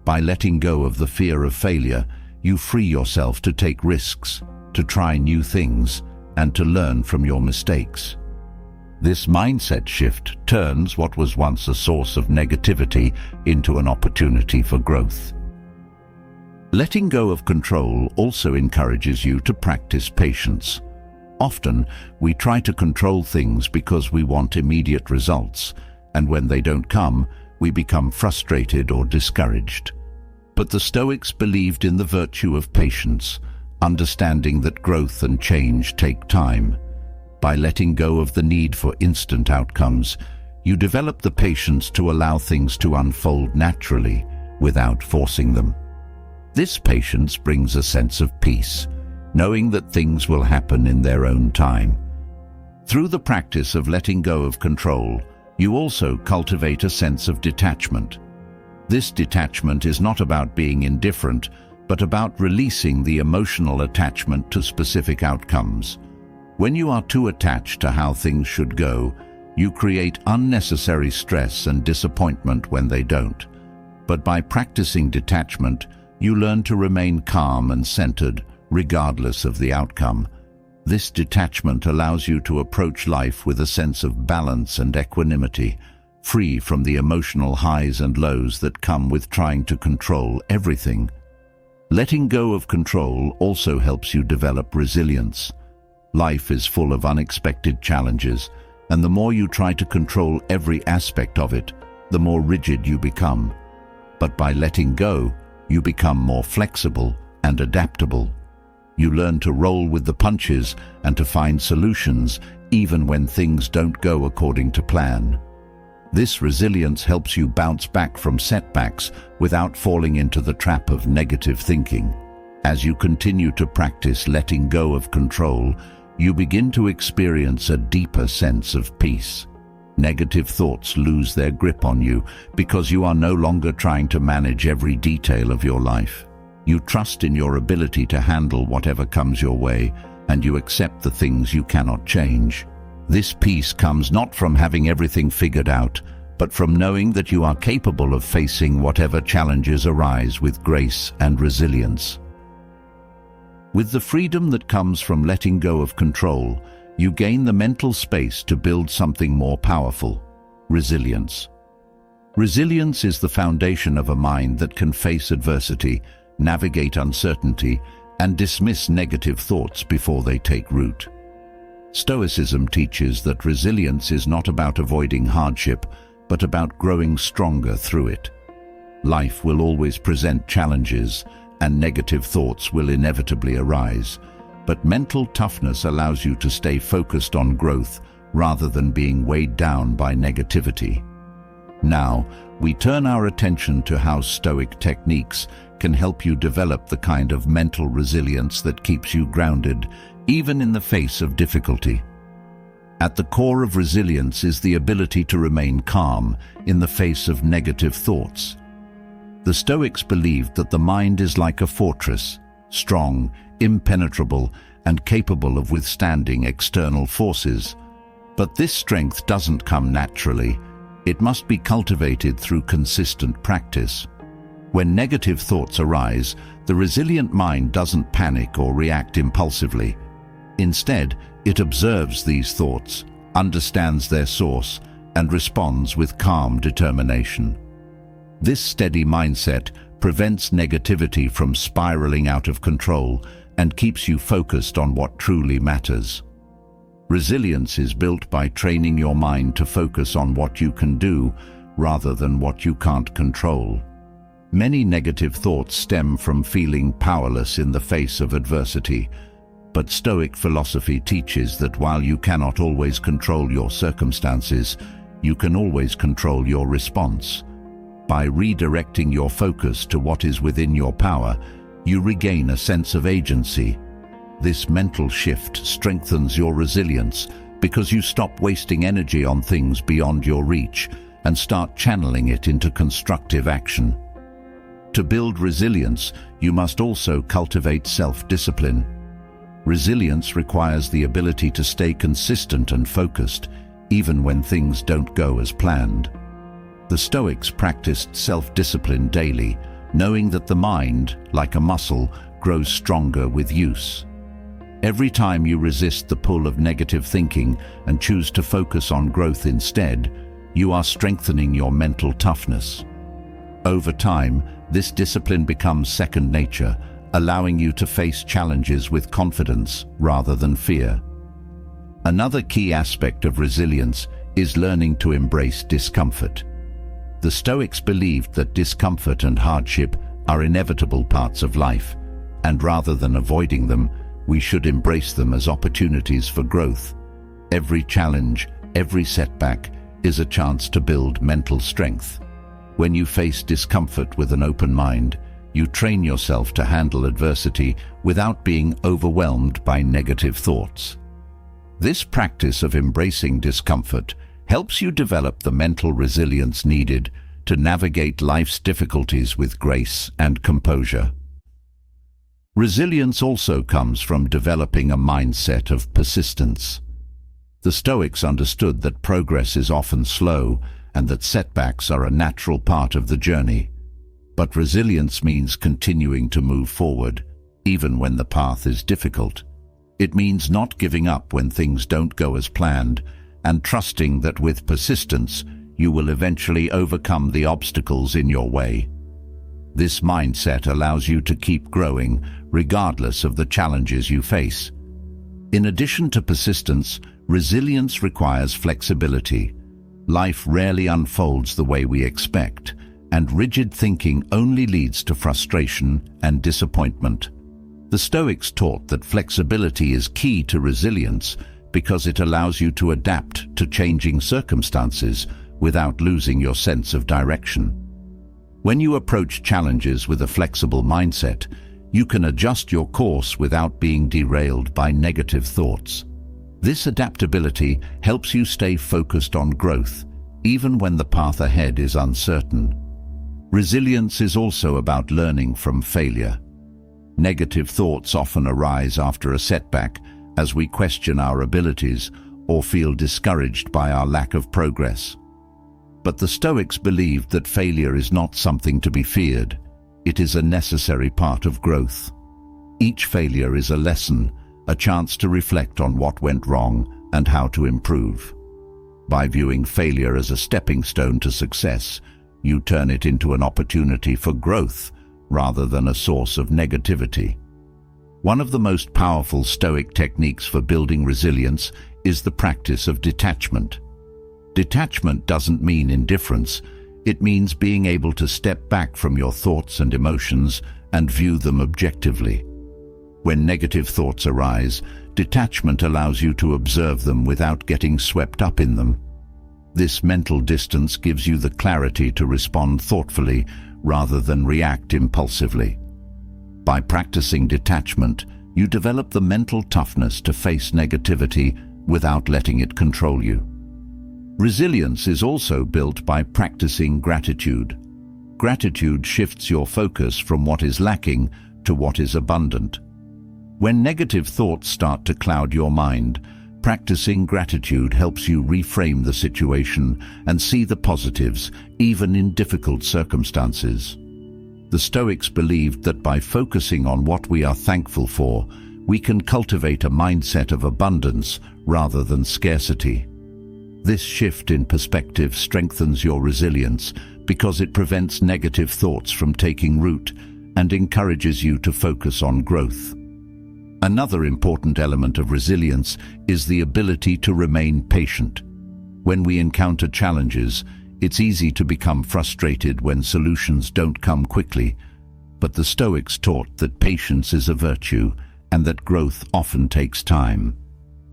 By letting go of the fear of failure, you free yourself to take risks, to try new things, and to learn from your mistakes. This mindset shift turns what was once a source of negativity into an opportunity for growth. Letting go of control also encourages you to practice patience. Often, we try to control things because we want immediate results, and when they don't come, we become frustrated or discouraged. But the Stoics believed in the virtue of patience, understanding that growth and change take time. By letting go of the need for instant outcomes, you develop the patience to allow things to unfold naturally, without forcing them. This patience brings a sense of peace, knowing that things will happen in their own time. Through the practice of letting go of control, you also cultivate a sense of detachment. This detachment is not about being indifferent, but about releasing the emotional attachment to specific outcomes. When you are too attached to how things should go, you create unnecessary stress and disappointment when they don't. But by practicing detachment, you learn to remain calm and centered, regardless of the outcome. This detachment allows you to approach life with a sense of balance and equanimity, free from the emotional highs and lows that come with trying to control everything. Letting go of control also helps you develop resilience. Life is full of unexpected challenges, and the more you try to control every aspect of it, the more rigid you become. But by letting go, you become more flexible and adaptable. You learn to roll with the punches and to find solutions even when things don't go according to plan. This resilience helps you bounce back from setbacks without falling into the trap of negative thinking. As you continue to practice letting go of control, you begin to experience a deeper sense of peace. Negative thoughts lose their grip on you because you are no longer trying to manage every detail of your life. You trust in your ability to handle whatever comes your way, and you accept the things you cannot change. This peace comes not from having everything figured out, but from knowing that you are capable of facing whatever challenges arise with grace and resilience. With the freedom that comes from letting go of control, you gain the mental space to build something more powerful: resilience. Resilience is the foundation of a mind that can face adversity, navigate uncertainty, and dismiss negative thoughts before they take root. Stoicism teaches that resilience is not about avoiding hardship, but about growing stronger through it. Life will always present challenges, and negative thoughts will inevitably arise, but mental toughness allows you to stay focused on growth rather than being weighed down by negativity. Now, we turn our attention to how Stoic techniques can help you develop the kind of mental resilience that keeps you grounded, even in the face of difficulty. At the core of resilience is the ability to remain calm in the face of negative thoughts. The Stoics believed that the mind is like a fortress, strong, impenetrable, and capable of withstanding external forces. But this strength doesn't come naturally. It must be cultivated through consistent practice. When negative thoughts arise, the resilient mind doesn't panic or react impulsively. Instead, it observes these thoughts, understands their source, and responds with calm determination. This steady mindset prevents negativity from spiraling out of control and keeps you focused on what truly matters. Resilience is built by training your mind to focus on what you can do rather than what you can't control. Many negative thoughts stem from feeling powerless in the face of adversity, but Stoic philosophy teaches that while you cannot always control your circumstances, you can always control your response. By redirecting your focus to what is within your power, you regain a sense of agency. This mental shift strengthens your resilience because you stop wasting energy on things beyond your reach and start channeling it into constructive action. To build resilience, you must also cultivate self-discipline. Resilience requires the ability to stay consistent and focused, even when things don't go as planned. The Stoics practiced self-discipline daily, knowing that the mind, like a muscle, grows stronger with use. Every time you resist the pull of negative thinking and choose to focus on growth instead, you are strengthening your mental toughness. Over time, this discipline becomes second nature, allowing you to face challenges with confidence rather than fear. Another key aspect of resilience is learning to embrace discomfort. The Stoics believed that discomfort and hardship are inevitable parts of life, and rather than avoiding them, we should embrace them as opportunities for growth. Every challenge, every setback, is a chance to build mental strength. When you face discomfort with an open mind, you train yourself to handle adversity without being overwhelmed by negative thoughts. This practice of embracing discomfort helps you develop the mental resilience needed to navigate life's difficulties with grace and composure. Resilience also comes from developing a mindset of persistence. The Stoics understood that progress is often slow and that setbacks are a natural part of the journey. But resilience means continuing to move forward, even when the path is difficult. It means not giving up when things don't go as planned, and trusting that with persistence, you will eventually overcome the obstacles in your way. This mindset allows you to keep growing, regardless of the challenges you face. In addition to persistence, resilience requires flexibility. Life rarely unfolds the way we expect, and rigid thinking only leads to frustration and disappointment. The Stoics taught that flexibility is key to resilience because it allows you to adapt to changing circumstances without losing your sense of direction. When you approach challenges with a flexible mindset, you can adjust your course without being derailed by negative thoughts. This adaptability helps you stay focused on growth, even when the path ahead is uncertain. Resilience is also about learning from failure. Negative thoughts often arise after a setback as we question our abilities or feel discouraged by our lack of progress. But the Stoics believed that failure is not something to be feared. It is a necessary part of growth. Each failure is a lesson, a chance to reflect on what went wrong and how to improve. By viewing failure as a stepping stone to success, you turn it into an opportunity for growth rather than a source of negativity. One of the most powerful Stoic techniques for building resilience is the practice of detachment. Detachment doesn't mean indifference. It means being able to step back from your thoughts and emotions and view them objectively. When negative thoughts arise, detachment allows you to observe them without getting swept up in them. This mental distance gives you the clarity to respond thoughtfully rather than react impulsively. By practicing detachment, you develop the mental toughness to face negativity without letting it control you. Resilience is also built by practicing gratitude. Gratitude shifts your focus from what is lacking to what is abundant. When negative thoughts start to cloud your mind, practicing gratitude helps you reframe the situation and see the positives, even in difficult circumstances. The Stoics believed that by focusing on what we are thankful for, we can cultivate a mindset of abundance rather than scarcity. This shift in perspective strengthens your resilience because it prevents negative thoughts from taking root and encourages you to focus on growth. Another important element of resilience is the ability to remain patient. When we encounter challenges, it's easy to become frustrated when solutions don't come quickly, but the Stoics taught that patience is a virtue and that growth often takes time.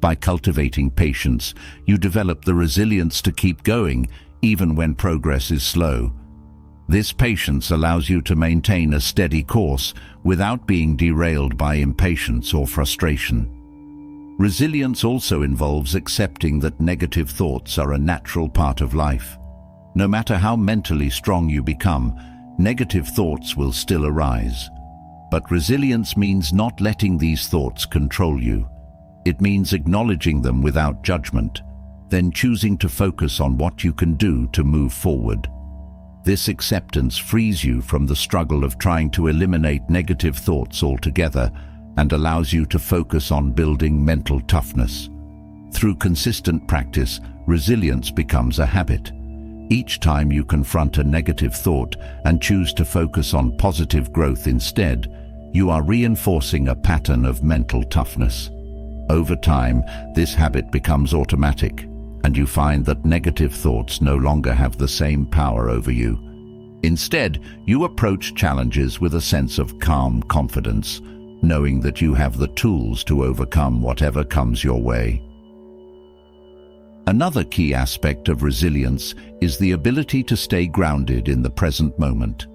By cultivating patience, you develop the resilience to keep going even when progress is slow. This patience allows you to maintain a steady course without being derailed by impatience or frustration. Resilience also involves accepting that negative thoughts are a natural part of life. No matter how mentally strong you become, negative thoughts will still arise. But resilience means not letting these thoughts control you. It means acknowledging them without judgment, then choosing to focus on what you can do to move forward. This acceptance frees you from the struggle of trying to eliminate negative thoughts altogether and allows you to focus on building mental toughness. Through consistent practice, resilience becomes a habit. Each time you confront a negative thought and choose to focus on positive growth instead, you are reinforcing a pattern of mental toughness. Over time, this habit becomes automatic, and you find that negative thoughts no longer have the same power over you. Instead, you approach challenges with a sense of calm confidence, knowing that you have the tools to overcome whatever comes your way. Another key aspect of resilience is the ability to stay grounded in the present moment.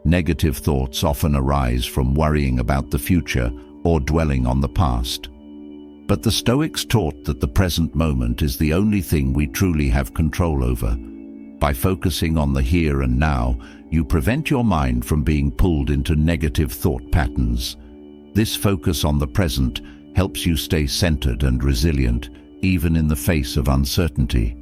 Negative thoughts often arise from worrying about the future or dwelling on the past. But the Stoics taught that the present moment is the only thing we truly have control over. By focusing on the here and now, you prevent your mind from being pulled into negative thought patterns. This focus on the present helps you stay centered and resilient, even in the face of uncertainty.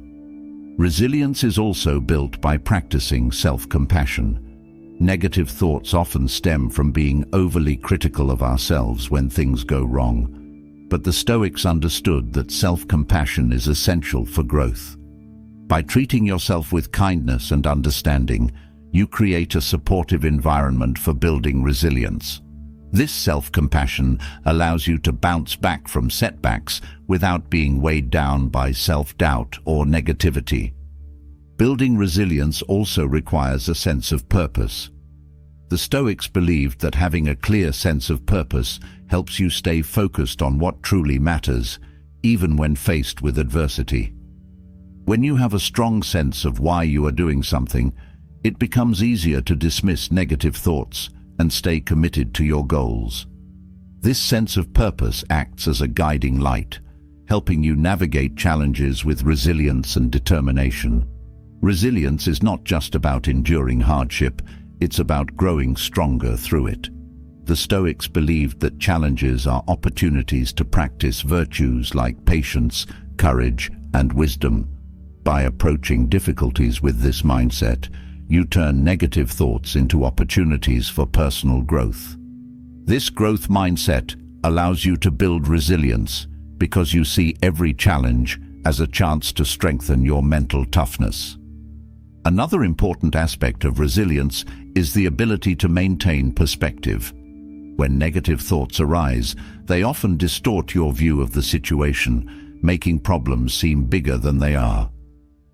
Resilience is also built by practicing self-compassion. Negative thoughts often stem from being overly critical of ourselves when things go wrong. But the Stoics understood that self-compassion is essential for growth. By treating yourself with kindness and understanding, you create a supportive environment for building resilience. This self-compassion allows you to bounce back from setbacks without being weighed down by self-doubt or negativity. Building resilience also requires a sense of purpose. The Stoics believed that having a clear sense of purpose helps you stay focused on what truly matters, even when faced with adversity. When you have a strong sense of why you are doing something, it becomes easier to dismiss negative thoughts and stay committed to your goals. This sense of purpose acts as a guiding light, helping you navigate challenges with resilience and determination. Resilience is not just about enduring hardship, it's about growing stronger through it. The Stoics believed that challenges are opportunities to practice virtues like patience, courage, and wisdom. By approaching difficulties with this mindset, you turn negative thoughts into opportunities for personal growth. This growth mindset allows you to build resilience because you see every challenge as a chance to strengthen your mental toughness. Another important aspect of resilience is the ability to maintain perspective. When negative thoughts arise, they often distort your view of the situation, making problems seem bigger than they are.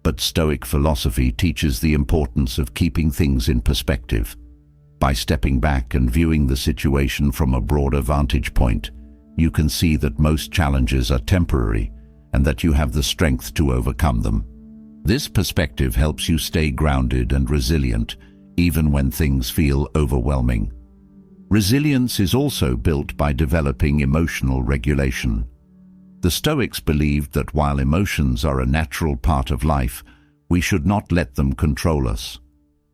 But Stoic philosophy teaches the importance of keeping things in perspective. By stepping back and viewing the situation from a broader vantage point, you can see that most challenges are temporary and that you have the strength to overcome them. This perspective helps you stay grounded and resilient, even when things feel overwhelming. Resilience is also built by developing emotional regulation. The Stoics believed that while emotions are a natural part of life, we should not let them control us.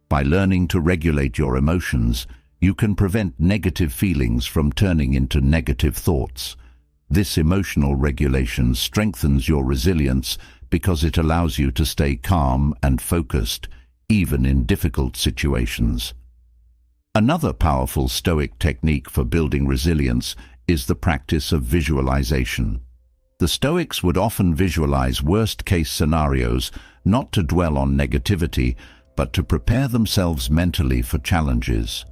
By learning to regulate your emotions, you can prevent negative feelings from turning into negative thoughts. This emotional regulation strengthens your resilience because it allows you to stay calm and focused, even in difficult situations. Another powerful Stoic technique for building resilience is the practice of visualization. The Stoics would often visualize worst-case scenarios, not to dwell on negativity, but to prepare themselves mentally for challenges.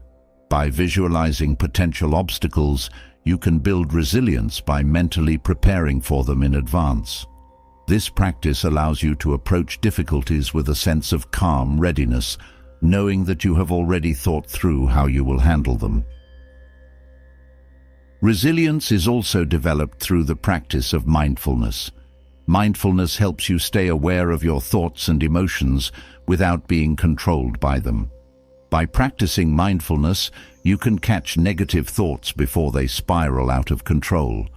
By visualizing potential obstacles, you can build resilience by mentally preparing for them in advance. This practice allows you to approach difficulties with a sense of calm readiness, knowing that you have already thought through how you will handle them. Resilience is also developed through the practice of mindfulness. Mindfulness helps you stay aware of your thoughts and emotions without being controlled by them. By practicing mindfulness, you can catch negative thoughts before they spiral out of control.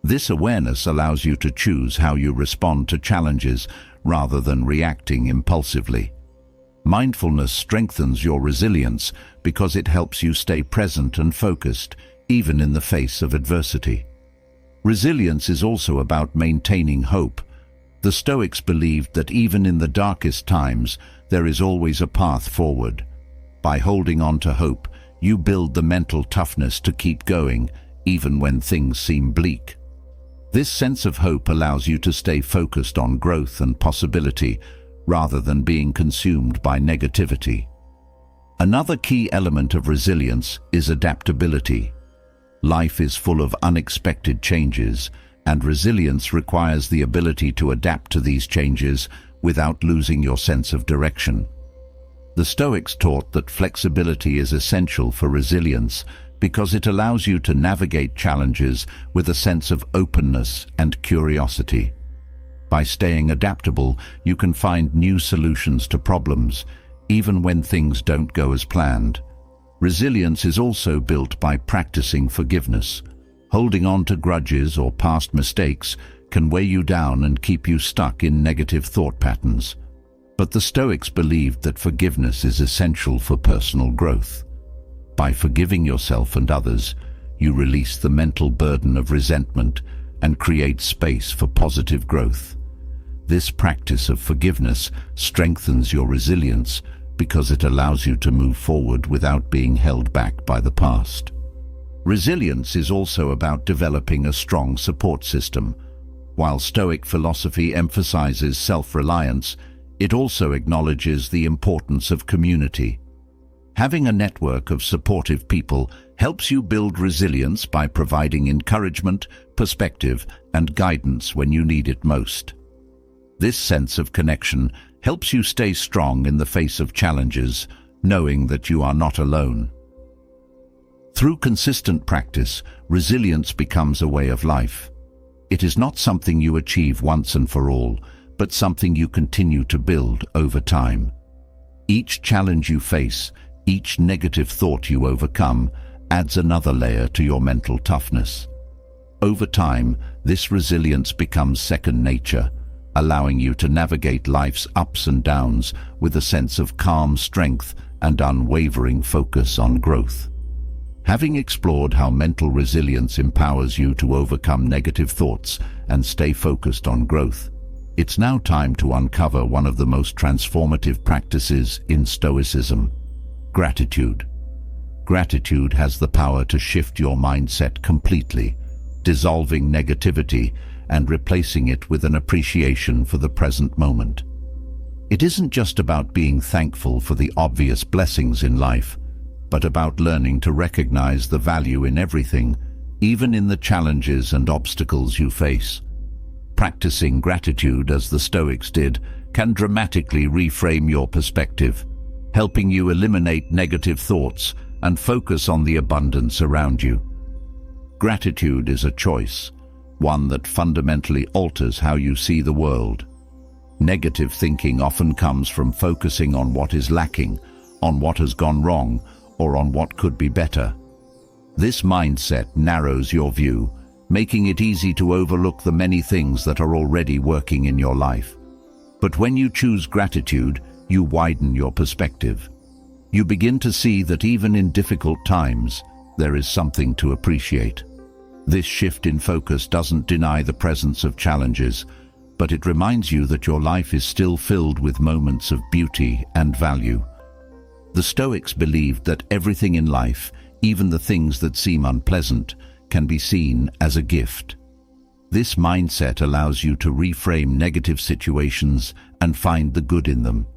This awareness allows you to choose how you respond to challenges rather than reacting impulsively. Mindfulness strengthens your resilience because it helps you stay present and focused, even in the face of adversity. Resilience is also about maintaining hope. The Stoics believed that even in the darkest times, there is always a path forward. By holding on to hope, you build the mental toughness to keep going, even when things seem bleak. This sense of hope allows you to stay focused on growth and possibility, rather than being consumed by negativity. Another key element of resilience is adaptability. Life is full of unexpected changes, and resilience requires the ability to adapt to these changes without losing your sense of direction. The Stoics taught that flexibility is essential for resilience because it allows you to navigate challenges with a sense of openness and curiosity. By staying adaptable, you can find new solutions to problems, even when things don't go as planned. Resilience is also built by practicing forgiveness. Holding on to grudges or past mistakes can weigh you down and keep you stuck in negative thought patterns. But the Stoics believed that forgiveness is essential for personal growth. By forgiving yourself and others, you release the mental burden of resentment and create space for positive growth. This practice of forgiveness strengthens your resilience because it allows you to move forward without being held back by the past. Resilience is also about developing a strong support system. While Stoic philosophy emphasizes self-reliance, it also acknowledges the importance of community. Having a network of supportive people helps you build resilience by providing encouragement, perspective, and guidance when you need it most. This sense of connection helps you stay strong in the face of challenges, knowing that you are not alone. Through consistent practice, resilience becomes a way of life. It is not something you achieve once and for all, but something you continue to build over time. Each challenge you face, each negative thought you overcome, adds another layer to your mental toughness. Over time, this resilience becomes second nature, allowing you to navigate life's ups and downs with a sense of calm strength and unwavering focus on growth. Having explored how mental resilience empowers you to overcome negative thoughts and stay focused on growth, it's now time to uncover one of the most transformative practices in Stoicism: gratitude. Gratitude has the power to shift your mindset completely, dissolving negativity and replacing it with an appreciation for the present moment. It isn't just about being thankful for the obvious blessings in life, but about learning to recognize the value in everything, even in the challenges and obstacles you face. Practicing gratitude, as the Stoics did, can dramatically reframe your perspective, helping you eliminate negative thoughts and focus on the abundance around you. Gratitude is a choice, one that fundamentally alters how you see the world. Negative thinking often comes from focusing on what is lacking, on what has gone wrong, or on what could be better. This mindset narrows your view, making it easy to overlook the many things that are already working in your life. But when you choose gratitude, you widen your perspective. You begin to see that even in difficult times, there is something to appreciate. This shift in focus doesn't deny the presence of challenges, but it reminds you that your life is still filled with moments of beauty and value. The Stoics believed that everything in life, even the things that seem unpleasant, can be seen as a gift. This mindset allows you to reframe negative situations and find the good in them.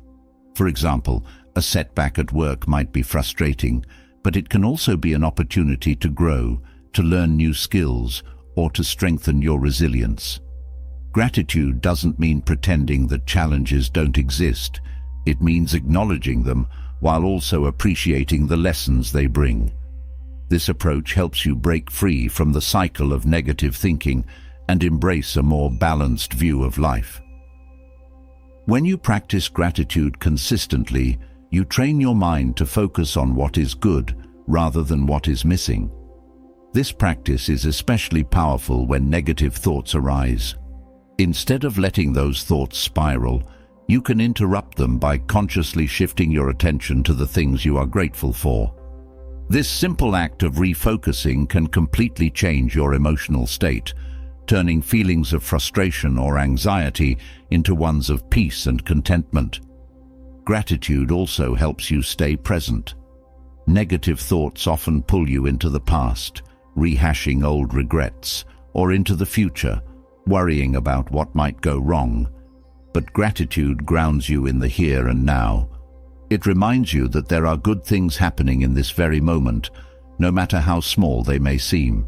For example, a setback at work might be frustrating, but it can also be an opportunity to grow, to learn new skills, or to strengthen your resilience. Gratitude doesn't mean pretending that challenges don't exist. It means acknowledging them while also appreciating the lessons they bring. This approach helps you break free from the cycle of negative thinking and embrace a more balanced view of life. When you practice gratitude consistently, you train your mind to focus on what is good rather than what is missing. This practice is especially powerful when negative thoughts arise. Instead of letting those thoughts spiral, you can interrupt them by consciously shifting your attention to the things you are grateful for. This simple act of refocusing can completely change your emotional state, turning feelings of frustration or anxiety into ones of peace and contentment. Gratitude also helps you stay present. Negative thoughts often pull you into the past, rehashing old regrets, or into the future, worrying about what might go wrong. But gratitude grounds you in the here and now. It reminds you that there are good things happening in this very moment, no matter how small they may seem.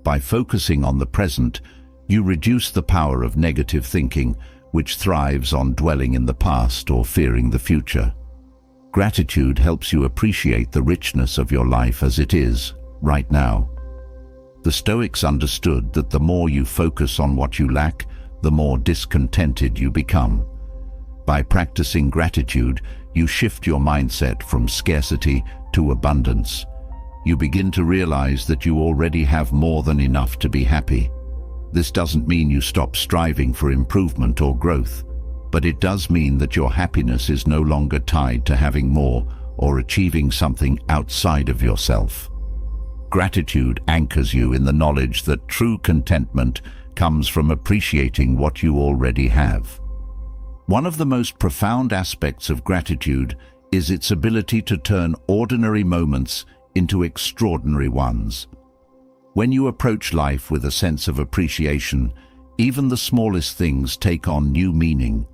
By focusing on the present, you reduce the power of negative thinking, which thrives on dwelling in the past or fearing the future. Gratitude helps you appreciate the richness of your life as it is, right now. The Stoics understood that the more you focus on what you lack, the more discontented you become. By practicing gratitude, you shift your mindset from scarcity to abundance. You begin to realize that you already have more than enough to be happy. This doesn't mean you stop striving for improvement or growth, but it does mean that your happiness is no longer tied to having more or achieving something outside of yourself. Gratitude anchors you in the knowledge that true contentment comes from appreciating what you already have. One of the most profound aspects of gratitude is its ability to turn ordinary moments into extraordinary ones. When you approach life with a sense of appreciation, even the smallest things take on new meaning.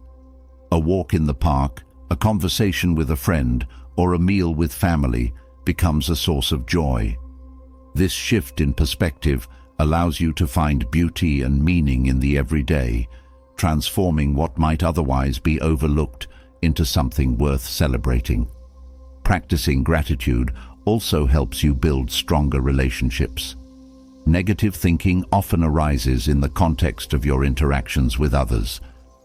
A walk in the park, a conversation with a friend, or a meal with family becomes a source of joy. This shift in perspective allows you to find beauty and meaning in the everyday, transforming what might otherwise be overlooked into something worth celebrating. Practicing gratitude also helps you build stronger relationships. Negative thinking often arises in the context of your interactions with others,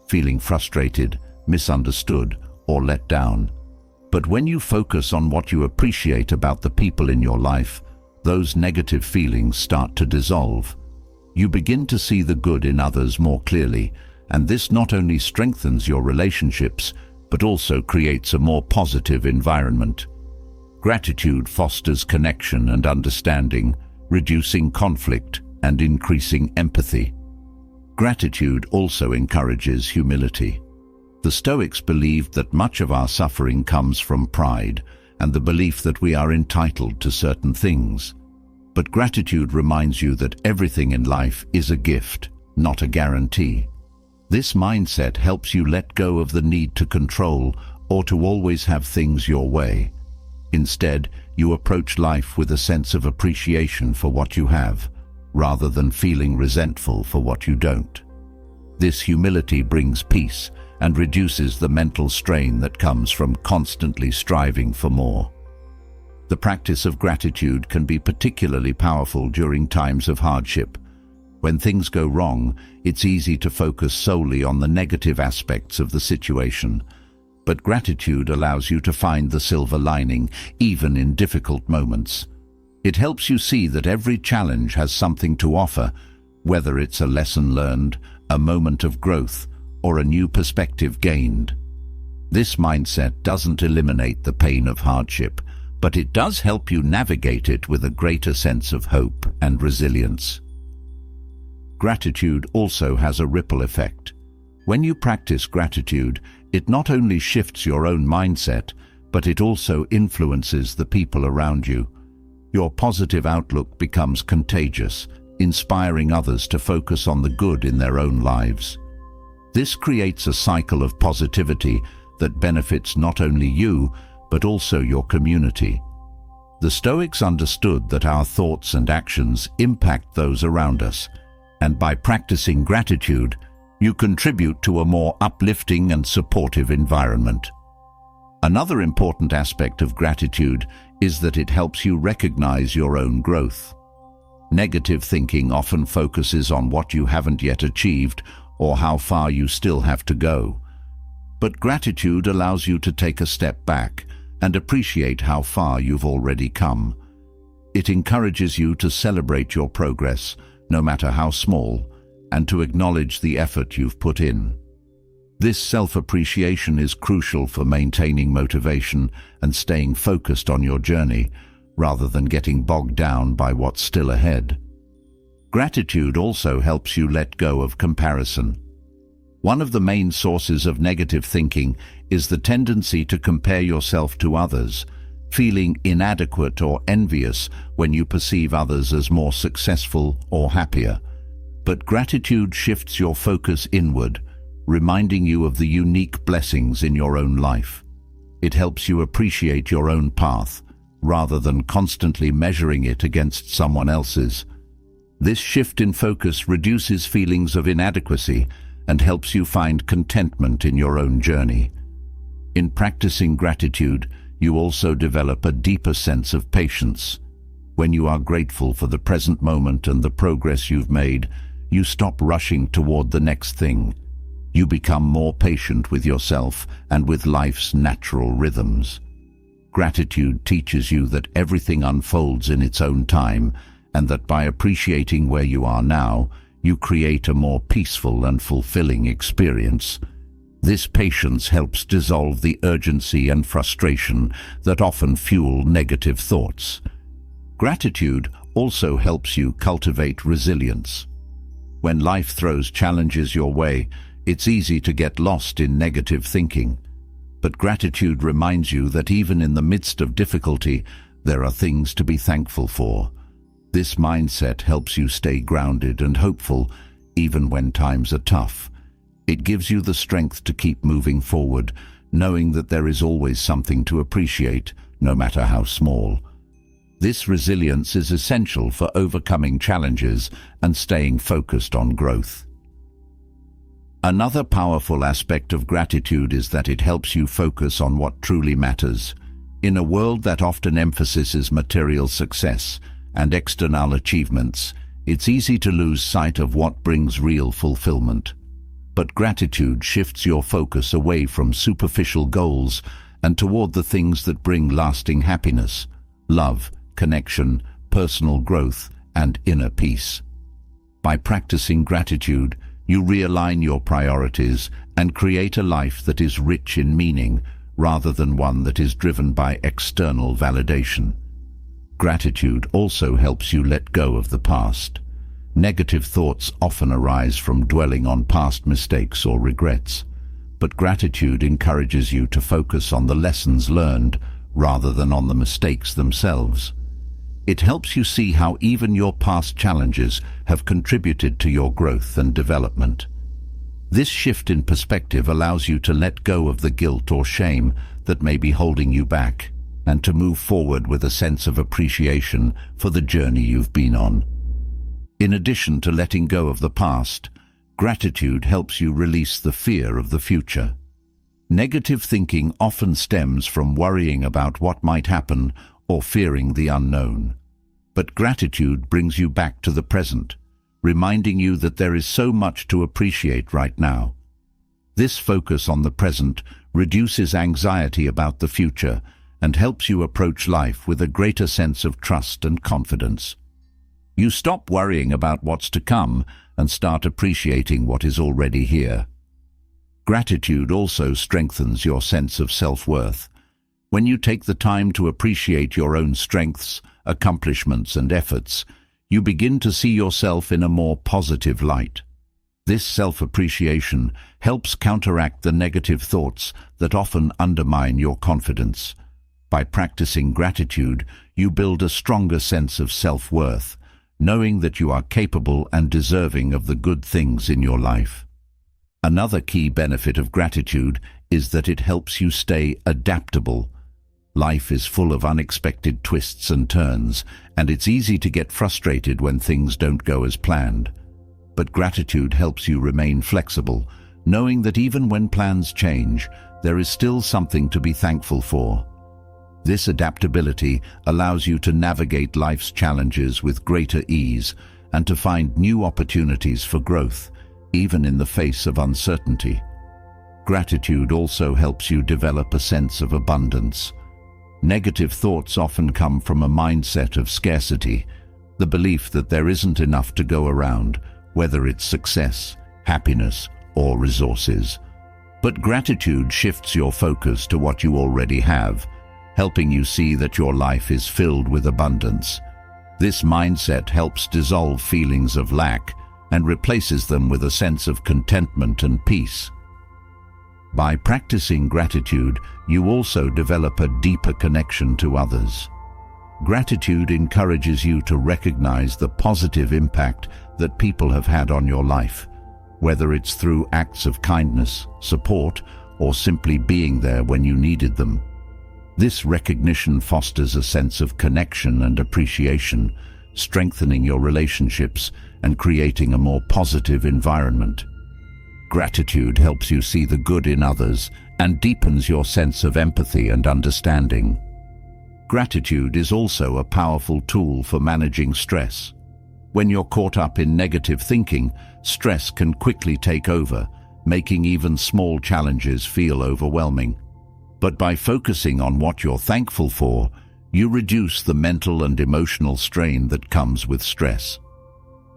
feeling frustrated, misunderstood, or let down. But when you focus on what you appreciate about the people in your life, those negative feelings start to dissolve. You begin to see the good in others more clearly, and this not only strengthens your relationships, but also creates a more positive environment. Gratitude fosters connection and understanding, reducing conflict and increasing empathy. Gratitude also encourages humility. The Stoics believed that much of our suffering comes from pride and the belief that we are entitled to certain things. But gratitude reminds you that everything in life is a gift, not a guarantee. This mindset helps you let go of the need to control or to always have things your way. Instead, you approach life with a sense of appreciation for what you have, rather than feeling resentful for what you don't. This humility brings peace and reduces the mental strain that comes from constantly striving for more. The practice of gratitude can be particularly powerful during times of hardship. When things go wrong, it's easy to focus solely on the negative aspects of the situation. But gratitude allows you to find the silver lining, even in difficult moments. It helps you see that every challenge has something to offer, whether it's a lesson learned, a moment of growth, or a new perspective gained. This mindset doesn't eliminate the pain of hardship, but it does help you navigate it with a greater sense of hope and resilience. Gratitude also has a ripple effect. When you practice gratitude, it not only shifts your own mindset, but it also influences the people around you. Your positive outlook becomes contagious, inspiring others to focus on the good in their own lives. This creates a cycle of positivity that benefits not only you, but also your community. The Stoics understood that our thoughts and actions impact those around us, and by practicing gratitude, you contribute to a more uplifting and supportive environment. Another important aspect of gratitude is that it helps you recognize your own growth. Negative thinking often focuses on what you haven't yet achieved or how far you still have to go. But gratitude allows you to take a step back and appreciate how far you've already come. It encourages you to celebrate your progress, no matter how small, and to acknowledge the effort you've put in. This self-appreciation is crucial for maintaining motivation and staying focused on your journey, rather than getting bogged down by what's still ahead. Gratitude also helps you let go of comparison. One of the main sources of negative thinking is the tendency to compare yourself to others, feeling inadequate or envious when you perceive others as more successful or happier. But gratitude shifts your focus inward, reminding you of the unique blessings in your own life. It helps you appreciate your own path, rather than constantly measuring it against someone else's. This shift in focus reduces feelings of inadequacy and helps you find contentment in your own journey. In practicing gratitude, you also develop a deeper sense of patience. When you are grateful for the present moment and the progress you've made, you stop rushing toward the next thing. You become more patient with yourself and with life's natural rhythms. Gratitude teaches you that everything unfolds in its own time, and that by appreciating where you are now, you create a more peaceful and fulfilling experience. This patience helps dissolve the urgency and frustration that often fuel negative thoughts. Gratitude also helps you cultivate resilience. When life throws challenges your way, it's easy to get lost in negative thinking. But gratitude reminds you that even in the midst of difficulty, there are things to be thankful for. This mindset helps you stay grounded and hopeful, even when times are tough. It gives you the strength to keep moving forward, knowing that there is always something to appreciate, no matter how small. This resilience is essential for overcoming challenges and staying focused on growth. Another powerful aspect of gratitude is that it helps you focus on what truly matters. In a world that often emphasizes material success and external achievements, it's easy to lose sight of what brings real fulfillment. But gratitude shifts your focus away from superficial goals and toward the things that bring lasting happiness, love, connection, personal growth, and inner peace. By practicing gratitude, you realign your priorities and create a life that is rich in meaning, rather than one that is driven by external validation. Gratitude also helps you let go of the past. Negative thoughts often arise from dwelling on past mistakes or regrets, but gratitude encourages you to focus on the lessons learned rather than on the mistakes themselves. It helps you see how even your past challenges have contributed to your growth and development. This shift in perspective allows you to let go of the guilt or shame that may be holding you back, and to move forward with a sense of appreciation for the journey you've been on. In addition to letting go of the past, gratitude helps you release the fear of the future. Negative thinking often stems from worrying about what might happen or fearing the unknown. But gratitude brings you back to the present, reminding you that there is so much to appreciate right now. This focus on the present reduces anxiety about the future and helps you approach life with a greater sense of trust and confidence. You stop worrying about what's to come and start appreciating what is already here. Gratitude also strengthens your sense of self-worth. When you take the time to appreciate your own strengths, accomplishments, and efforts, you begin to see yourself in a more positive light. This self-appreciation helps counteract the negative thoughts that often undermine your confidence. By practicing gratitude, you build a stronger sense of self-worth, knowing that you are capable and deserving of the good things in your life. Another key benefit of gratitude is that it helps you stay adaptable. Life is full of unexpected twists and turns, and it's easy to get frustrated when things don't go as planned. But gratitude helps you remain flexible, knowing that even when plans change, there is still something to be thankful for. This adaptability allows you to navigate life's challenges with greater ease and to find new opportunities for growth, even in the face of uncertainty. Gratitude also helps you develop a sense of abundance. Negative thoughts often come from a mindset of scarcity, the belief that there isn't enough to go around, whether it's success, happiness, or resources. But gratitude shifts your focus to what you already have, helping you see that your life is filled with abundance. This mindset helps dissolve feelings of lack and replaces them with a sense of contentment and peace. By practicing gratitude, you also develop a deeper connection to others. Gratitude encourages you to recognize the positive impact that people have had on your life, whether it's through acts of kindness, support, or simply being there when you needed them. This recognition fosters a sense of connection and appreciation, strengthening your relationships and creating a more positive environment. Gratitude helps you see the good in others and deepens your sense of empathy and understanding. Gratitude is also a powerful tool for managing stress. When you're caught up in negative thinking, stress can quickly take over, making even small challenges feel overwhelming. But by focusing on what you're thankful for, you reduce the mental and emotional strain that comes with stress.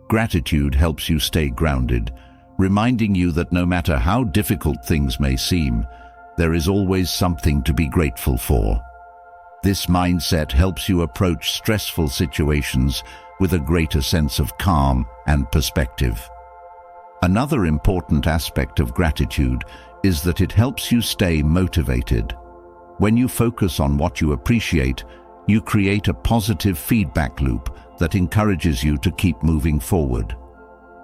Gratitude helps you stay grounded, reminding you that no matter how difficult things may seem, there is always something to be grateful for. This mindset helps you approach stressful situations with a greater sense of calm and perspective. Another important aspect of gratitude is that it helps you stay motivated. When you focus on what you appreciate, you create a positive feedback loop that encourages you to keep moving forward.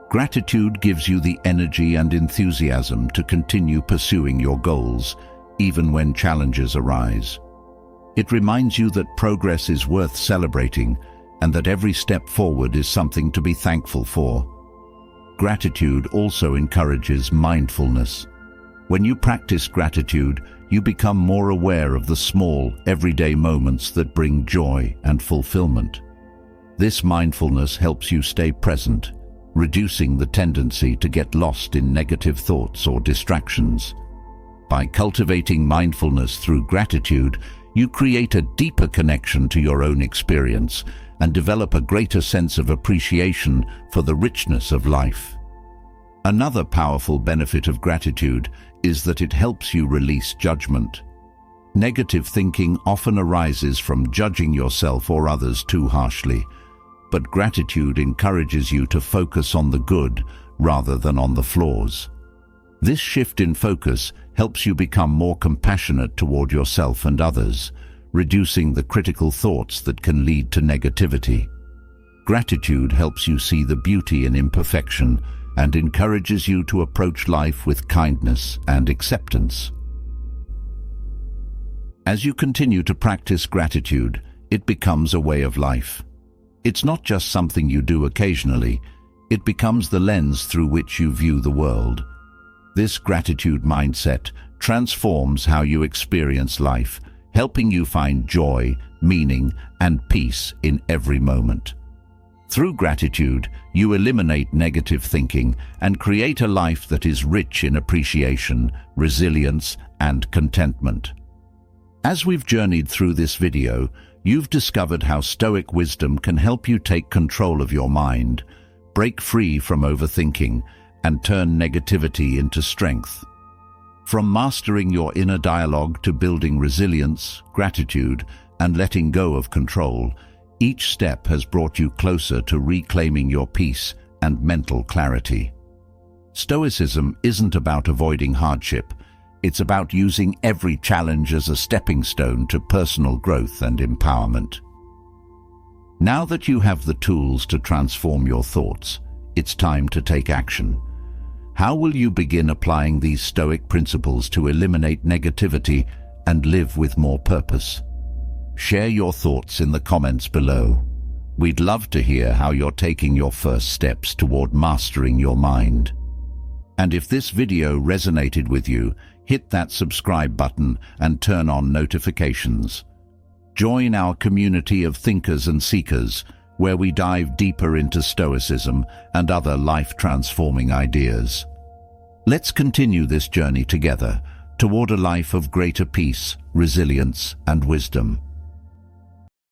Gratitude gives you the energy and enthusiasm to continue pursuing your goals, even when challenges arise. It reminds you that progress is worth celebrating and that every step forward is something to be thankful for. Gratitude also encourages mindfulness. When you practice gratitude, you become more aware of the small, everyday moments that bring joy and fulfillment. This mindfulness helps you stay present, reducing the tendency to get lost in negative thoughts or distractions. By cultivating mindfulness through gratitude, you create a deeper connection to your own experience and develop a greater sense of appreciation for the richness of life. Another powerful benefit of gratitude is that it helps you release judgment. Negative thinking often arises from judging yourself or others too harshly, but gratitude encourages you to focus on the good rather than on the flaws. This shift in focus helps you become more compassionate toward yourself and others, reducing the critical thoughts that can lead to negativity. Gratitude helps you see the beauty in imperfection and encourages you to approach life with kindness and acceptance. As you continue to practice gratitude, it becomes a way of life. It's not just something you do occasionally, it becomes the lens through which you view the world. This gratitude mindset transforms how you experience life, helping you find joy, meaning, and peace in every moment. Through gratitude, you eliminate negative thinking and create a life that is rich in appreciation, resilience, and contentment. As we've journeyed through this video, you've discovered how Stoic wisdom can help you take control of your mind, break free from overthinking, and turn negativity into strength. From mastering your inner dialogue to building resilience, gratitude, and letting go of control, each step has brought you closer to reclaiming your peace and mental clarity. Stoicism isn't about avoiding hardship. It's about using every challenge as a stepping stone to personal growth and empowerment. Now that you have the tools to transform your thoughts, it's time to take action. How will you begin applying these Stoic principles to eliminate negativity and live with more purpose? Share your thoughts in the comments below. We'd love to hear how you're taking your first steps toward mastering your mind. And if this video resonated with you, hit that subscribe button and turn on notifications. Join our community of thinkers and seekers, where we dive deeper into Stoicism and other life-transforming ideas. Let's continue this journey together toward a life of greater peace, resilience, and wisdom.